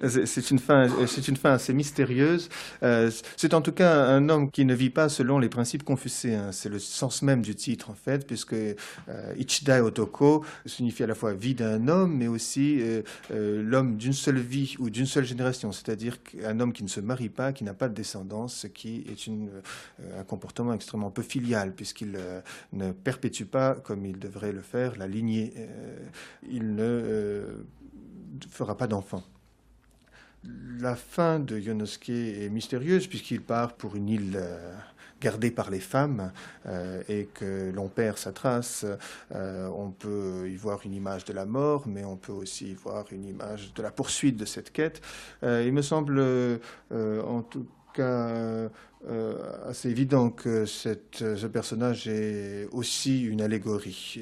C'est une fin assez mystérieuse. C'est en tout cas un homme qui ne vit pas selon les principes confucéens. C'est le sens même du titre, en fait, puisque Ichidai Otoko signifie à la fois vie d'un homme, mais aussi l'homme d'une seule vie ou d'une seule génération, c'est-à-dire un homme qui ne se marie pas, qui n'a pas de descendance, ce qui est un comportement extrêmement peu filial, puisqu'il ne perpétue pas, comme il devrait le faire, la lignée. Il ne fera pas d'enfant. La fin de Yonosuke est mystérieuse puisqu'il part pour une île gardée par les femmes et que l'on perd sa trace. On peut y voir une image de la mort, mais on peut aussi y voir une image de la poursuite de cette quête. Il me semble en tout cas assez évident que ce personnage est aussi une allégorie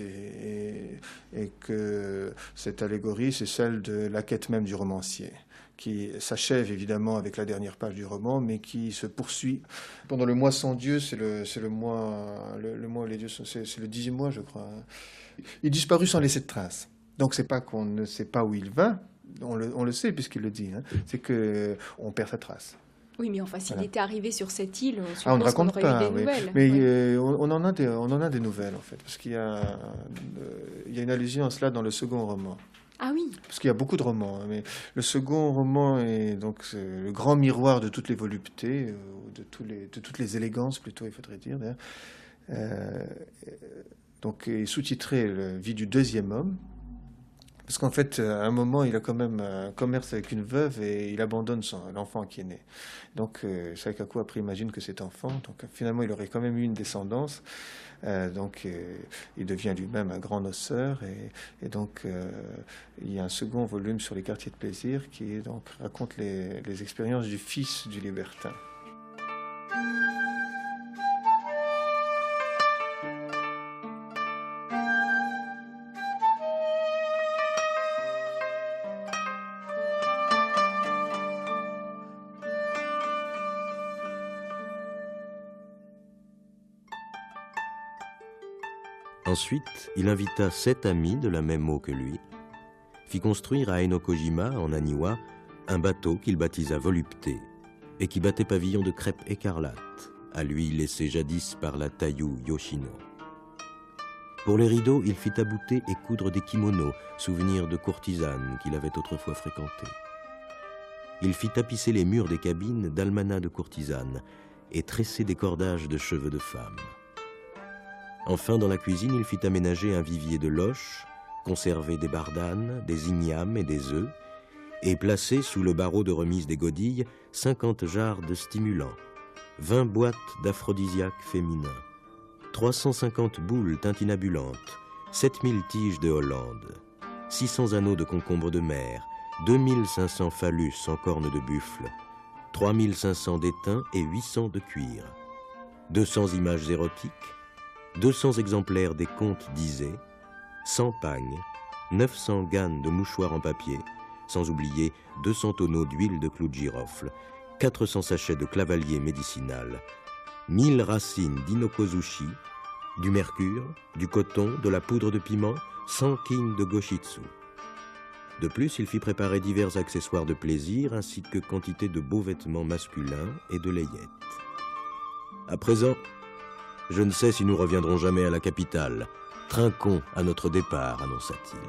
et que cette allégorie, c'est celle de la quête même du romancier, qui s'achève évidemment avec la dernière page du roman, mais qui se poursuit. Pendant le mois sans Dieu, c'est le mois où les dieux c'est le 10e mois, je crois. Il disparut sans laisser de traces. Donc c'est pas qu'on ne sait pas où il va, on le sait puisqu'il le dit, hein. C'est qu'on perd sa trace. Oui, mais enfin, s'il était arrivé sur cette île, on ne raconte aurait pas, eu des nouvelles. Mais oui. On en a des nouvelles, en fait, parce qu'il y a une allusion à cela dans le second roman. Ah oui. Parce qu'il y a beaucoup de romans, hein, mais le second roman est donc le grand miroir de toutes les voluptés, de toutes les élégances, plutôt, il faudrait dire. Donc, il est sous-titré « Vie du deuxième homme ». Parce qu'en fait, à un moment, il a quand même un commerce avec une veuve et il abandonne l'enfant qui est né. Donc, Saikaku après imagine que cet enfant, donc finalement, il aurait quand même eu une descendance. Donc, il devient lui-même un grand noceur. Et donc, il y a un second volume sur les quartiers de plaisir qui donc raconte les expériences du fils du libertin. Ensuite, il invita 7 amis de la même eau que lui, fit construire à Enokojima, en Aniwa, un bateau qu'il baptisa Volupté, et qui battait pavillon de crêpe écarlate, à lui laissé jadis par la taillou Yoshino. Pour les rideaux, il fit abouter et coudre des kimonos, souvenirs de courtisanes qu'il avait autrefois fréquentées. Il fit tapisser les murs des cabines d'almanachs de courtisanes et tresser des cordages de cheveux de femmes. Enfin, dans la cuisine, il fit aménager un vivier de loches, conserver des bardanes, des ignames et des œufs, et placer sous le barreau de remise des godilles 50 jarres de stimulants, 20 boîtes d'aphrodisiaques féminins, 350 boules tintinabulantes, 7000 tiges de Hollande, 600 anneaux de concombre de mer, 2500 phallus en cornes de buffle, 3500 d'étain et 800 de cuir, 200 images érotiques, 200 exemplaires des contes d'Isée, 100 pagnes, 900 gannes de mouchoirs en papier, sans oublier 200 tonneaux d'huile de clou de girofle, 400 sachets de clavalier médicinal, 1000 racines d'inokozushi, du mercure, du coton, de la poudre de piment, 100 quines de goshitsu. De plus, il fit préparer divers accessoires de plaisir ainsi que quantité de beaux vêtements masculins et de layettes. À présent, je ne sais si nous reviendrons jamais à la capitale. Trinquons à notre départ, annonça-t-il.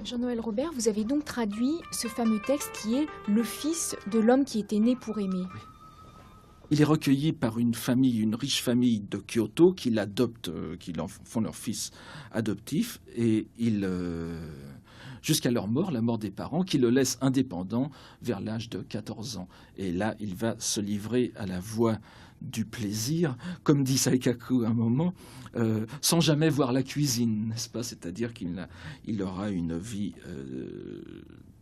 Jean-Noël Robert, vous avez donc traduit ce fameux texte qui est « Le fils de l'homme qui était né pour aimer ». Il est recueilli par une riche famille de Kyoto qui l'adopte, qui en font leur fils adoptif, et jusqu'à leur mort, la mort des parents, qui le laissent indépendant vers l'âge de 14 ans. Et là, il va se livrer à la voie du plaisir, comme dit Saikaku à un moment, sans jamais voir la cuisine, n'est-ce pas? C'est-à-dire qu'il aura une vie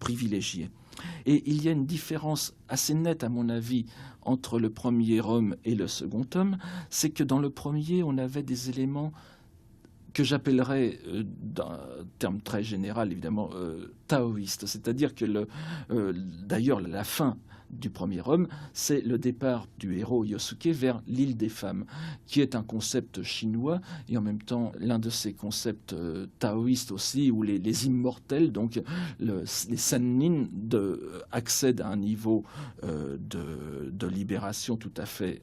privilégiée. Et il y a une différence assez nette, à mon avis, entre le premier tome et le second tome, c'est que dans le premier, on avait des éléments que j'appellerais, d'un terme très général évidemment, taoïste. C'est-à-dire que d'ailleurs la fin du premier homme, c'est le départ du héros Yosuke vers l'île des femmes, qui est un concept chinois et en même temps l'un de ces concepts taoïstes aussi, où les immortels, donc les sennin, accèdent à un niveau de libération tout à fait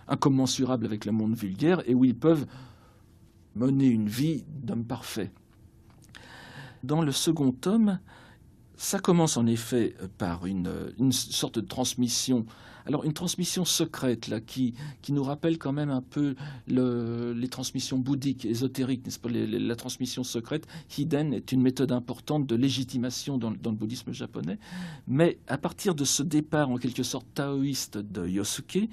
incommensurable avec le monde vulgaire et où ils peuvent mener une vie d'homme parfait. Dans le second tome, ça commence en effet par une sorte de transmission. Alors une transmission secrète là, qui nous rappelle quand même un peu les transmissions bouddhiques, ésotériques, n'est-ce pas, la transmission secrète. Hiden est une méthode importante de légitimation dans le bouddhisme japonais. Mais à partir de ce départ en quelque sorte taoïste de Yosuke,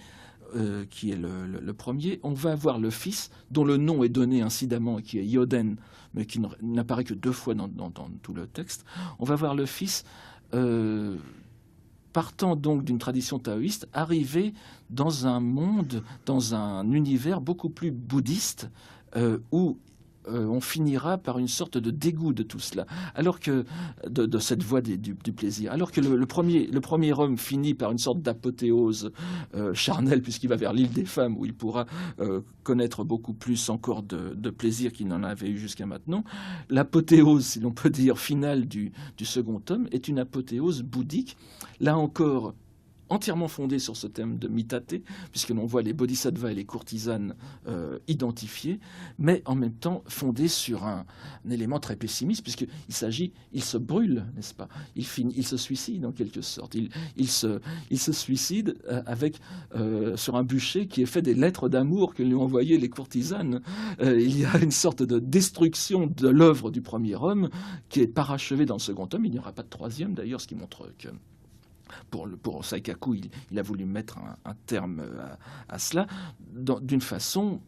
qui est le premier, on va avoir le fils, dont le nom est donné incidemment, qui est Yoden, mais qui n'apparaît que 2 fois dans tout le texte. On va voir le fils, partant donc d'une tradition taoïste, arriver dans un monde, dans un univers beaucoup plus bouddhiste, où on finira par une sorte de dégoût de tout cela, alors que de cette voie du plaisir, alors que le premier homme finit par une sorte d'apothéose charnelle, puisqu'il va vers l'île des femmes, où il pourra connaître beaucoup plus encore de plaisir qu'il n'en avait eu jusqu'à maintenant. L'apothéose, si l'on peut dire, finale du second tome est une apothéose bouddhique, là encore entièrement fondée sur ce thème de mitate, puisque l'on voit les bodhisattvas et les courtisanes identifiés, mais en même temps fondée sur un élément très pessimiste, puisqu'il se brûle, n'est-ce pas ? Il se suicide en quelque sorte. Il se suicide sur un bûcher qui est fait des lettres d'amour que lui ont envoyées les courtisanes. Il y a une sorte de destruction de l'œuvre du premier homme qui est parachevée dans le second tome. Il n'y aura pas de troisième d'ailleurs, ce qui montre que pour Saikaku, il a voulu mettre un terme à cela d'une façon,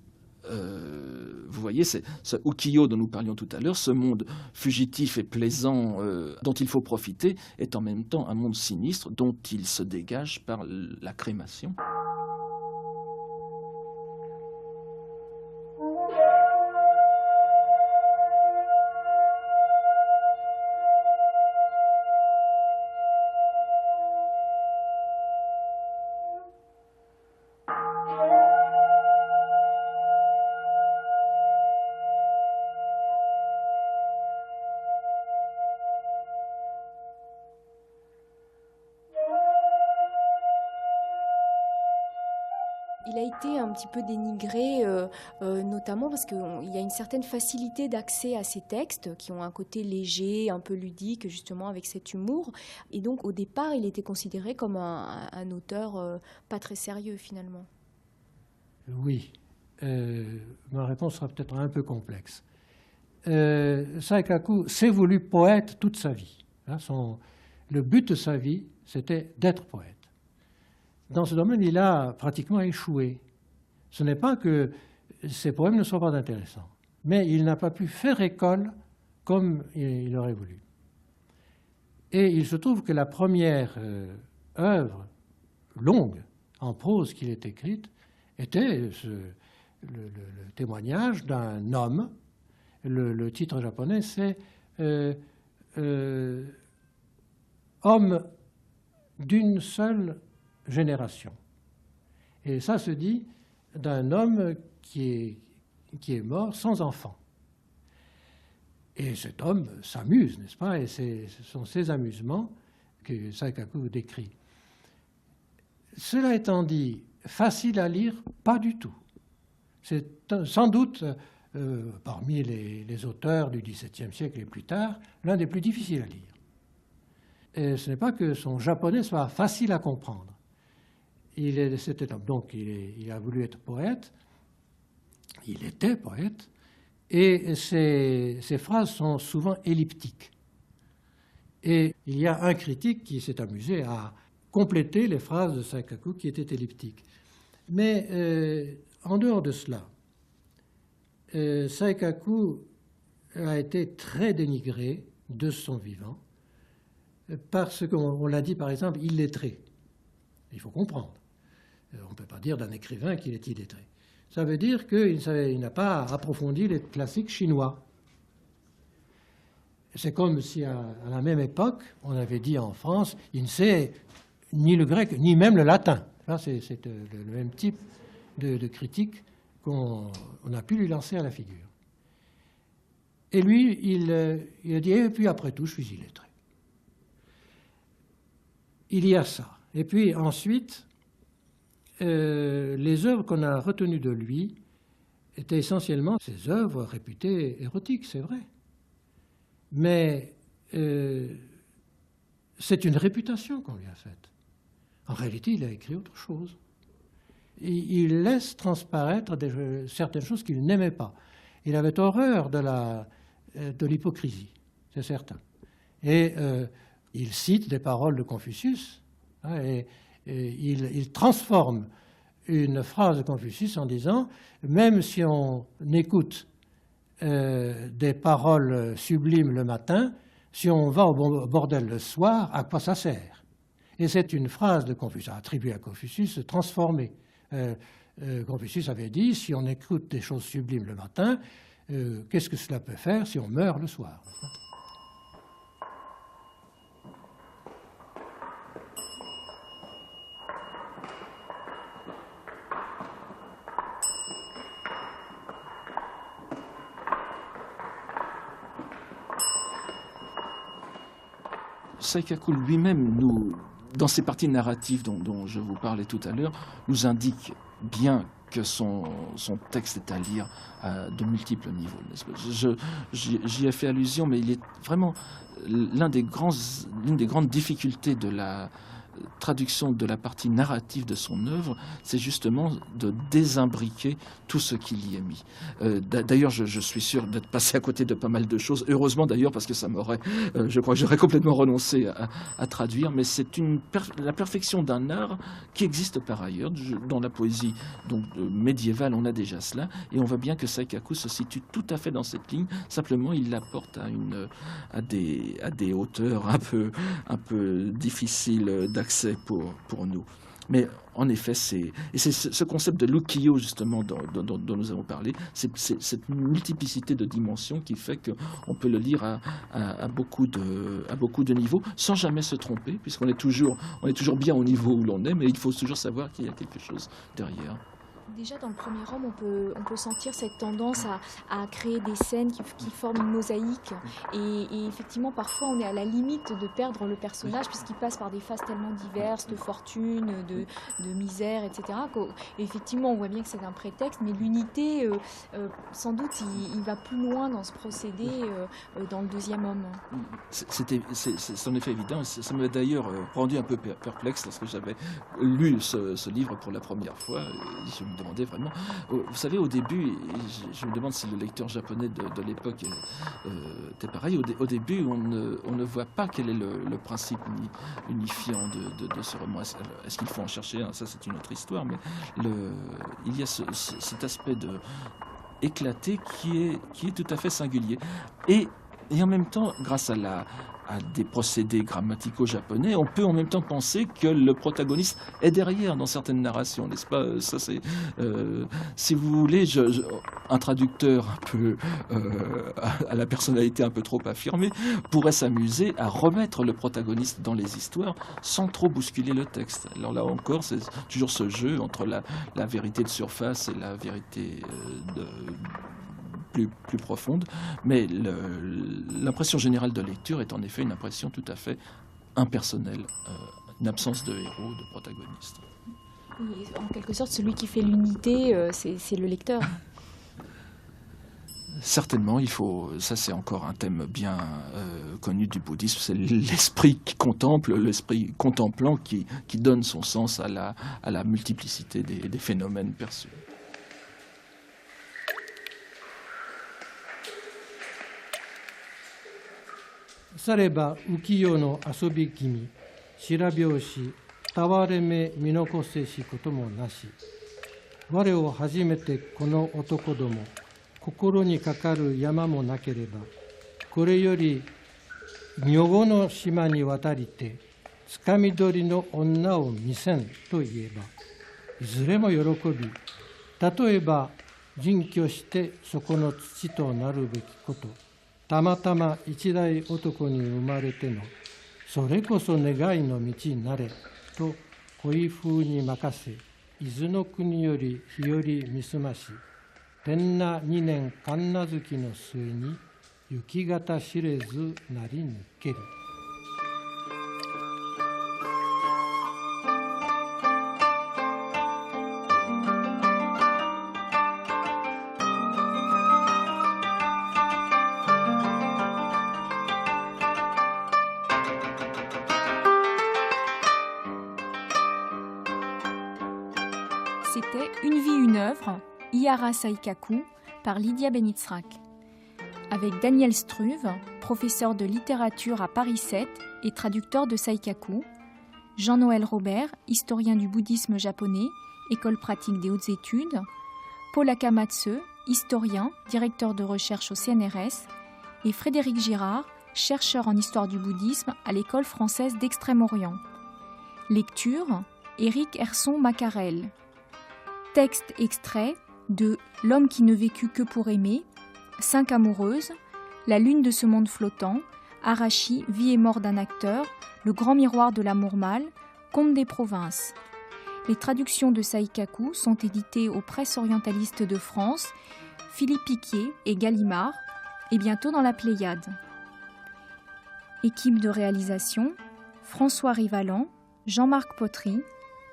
vous voyez, ce ukiyo dont nous parlions tout à l'heure, ce monde fugitif et plaisant dont il faut profiter, est en même temps un monde sinistre dont il se dégage par la crémation. Il a été un petit peu dénigré, notamment parce qu'il y a une certaine facilité d'accès à ces textes qui ont un côté léger, un peu ludique, justement avec cet humour. Et donc au départ, il était considéré comme un auteur pas très sérieux finalement. Oui, ma réponse sera peut-être un peu complexe. Saikaku s'est voulu poète toute sa vie. Le but de sa vie, c'était d'être poète. Dans ce domaine, il a pratiquement échoué. Ce n'est pas que ses poèmes ne soient pas intéressants, mais il n'a pas pu faire école comme il aurait voulu. Et il se trouve que la première œuvre longue en prose qu'il ait écrite était le témoignage d'un homme. Le titre japonais, c'est Homme d'une seule génération. Et ça se dit d'un homme qui est mort sans enfant. Et cet homme s'amuse, n'est-ce pas ? Et ce sont ces amusements que Saikaku décrit. Cela étant dit, facile à lire, pas du tout. C'est sans doute, parmi les auteurs du XVIIe siècle et plus tard, l'un des plus difficiles à lire. Et ce n'est pas que son japonais soit facile à comprendre. Donc il a voulu être poète, il était poète, et ses phrases sont souvent elliptiques. Et il y a un critique qui s'est amusé à compléter les phrases de Saikaku qui étaient elliptiques. Mais en dehors de cela, Saikaku a été très dénigré de son vivant, parce qu'on l'a dit par exemple illettré. Il faut comprendre. On ne peut pas dire d'un écrivain qu'il est illettré. ça veut dire qu'il n'a pas approfondi les classiques chinois. C'est comme si à la même époque, on avait dit en France, il ne sait ni le grec, ni même le latin. Là, c'est le même type de critique qu'on a pu lui lancer à la figure. Et lui, il a dit, et puis après tout, je suis illettré. Il y a ça. Et puis ensuite, les œuvres qu'on a retenues de lui étaient essentiellement ces œuvres réputées érotiques, c'est vrai. Mais c'est une réputation qu'on lui a faite. En réalité, il a écrit autre chose. Il laisse transparaître certaines choses qu'il n'aimait pas. Il avait horreur de l'hypocrisie, c'est certain. Et il cite des paroles de Confucius, hein, et il transforme une phrase de Confucius en disant « Même si on écoute des paroles sublimes le matin, si on va au bordel le soir, à quoi ça sert ?» Et c'est une phrase de Confucius, attribuée à Confucius, transformée. Confucius avait dit « Si on écoute des choses sublimes le matin, qu'est-ce que cela peut faire si on meurt le soir ?» Saikaku lui-même, dans ses parties narratives dont je vous parlais tout à l'heure, nous indique bien que son texte est à lire à de multiples niveaux. J'y ai fait allusion, mais il est vraiment l'une des grandes difficultés de la traduction de la partie narrative de son œuvre, c'est justement de désimbriquer tout ce qu'il y est mis. D'ailleurs, je suis sûr d'être passé à côté de pas mal de choses. Heureusement d'ailleurs, parce que ça m'aurait, je crois que j'aurais complètement renoncé à traduire, mais c'est la perfection d'un art qui existe par ailleurs. Dans la poésie donc, médiévale, on a déjà cela, et on voit bien que Saikaku se situe tout à fait dans cette ligne. Simplement, il l'apporte à des hauteurs un peu difficiles d'accès pour nous. Mais en effet, c'est ce concept de l'ukiyo, justement, dont nous avons parlé, c'est cette multiplicité de dimensions qui fait qu'on peut le lire à beaucoup de niveaux, sans jamais se tromper, puisqu'on est toujours bien au niveau où l'on est, mais il faut toujours savoir qu'il y a quelque chose derrière. Déjà, dans le premier roman, on peut sentir cette tendance à créer des scènes qui forment une mosaïque. Et effectivement, parfois, on est à la limite de perdre le personnage, puisqu'il passe par des phases tellement diverses, de fortune, de misère, etc. Et effectivement, on voit bien que c'est un prétexte, mais l'unité, sans doute, il va plus loin dans ce procédé dans le deuxième homme. C'est en effet évident. Ça m'a d'ailleurs rendu un peu perplexe lorsque j'avais lu ce livre pour la première fois. Je me demandais vraiment... Vous savez, au début, je me demande si le lecteur japonais de l'époque était pareil, au début, on ne voit pas quel est le principe unifiant de ce roman. Est-ce qu'il faut en chercher un? Ça, c'est une autre histoire, mais il y a cet aspect éclaté qui est tout à fait singulier. Et en même temps, grâce à des procédés grammaticaux japonais, on peut en même temps penser que le protagoniste est derrière dans certaines narrations, n'est-ce pas? Ça, c'est, si vous voulez, un traducteur un peu à la personnalité un peu trop affirmée pourrait s'amuser à remettre le protagoniste dans les histoires sans trop bousculer le texte. Alors là encore, c'est toujours ce jeu entre la vérité de surface et la vérité plus profonde, mais l'impression générale de lecture est en effet une impression tout à fait impersonnelle, une absence de héros, de protagoniste. Oui, en quelque sorte, celui qui fait l'unité, c'est le lecteur. Certainement, ça c'est encore un thème bien connu du bouddhisme, c'est l'esprit qui contemple, l'esprit contemplant qui donne son sens à la multiplicité des phénomènes perçus. Sareba ukiyo no asobi kimi, shirabyoshi, taware me minokose shi koto mo nashi. Ware o hajimete kono otoko domo, kokoro ni kakaru yama mo nakereba, kore yori nyogo no shima ni watarite, tsukamidori no onna o misen to ieba, izure mo yorokobi, 例えば人居してそこの土となるべきこと、たまたま一代男に生まれてのそれこそ願いの道なれと恋風に任せ、伊豆の国より日よりみすまし、天那二年神無月の末に雪形知れずなり抜ける。C'était Une vie, une œuvre, Ihara Saikaku, par Lydia Benitzrak. Avec Daniel Struve, professeur de littérature à Paris 7 et traducteur de Saikaku, Jean-Noël Robert, historien du bouddhisme japonais, école pratique des hautes études, Paul Akamatsu, historien, directeur de recherche au CNRS, et Frédéric Girard, chercheur en histoire du bouddhisme à l'école française d'Extrême-Orient. Lecture, Éric Herson-Macarel. Texte extrait de L'homme qui ne vécut que pour aimer, 5 amoureuses, La lune de ce monde flottant, Arashi, Vie et mort d'un acteur, Le grand miroir de l'amour mâle, Conte des provinces. Les traductions de Saikaku sont éditées aux Presses orientalistes de France, Philippe Piquier et Gallimard, et bientôt dans la Pléiade. Équipe de réalisation, François Rivalan, Jean-Marc Potry,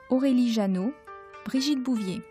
Aurélie Janot, Brigitte Bouvier.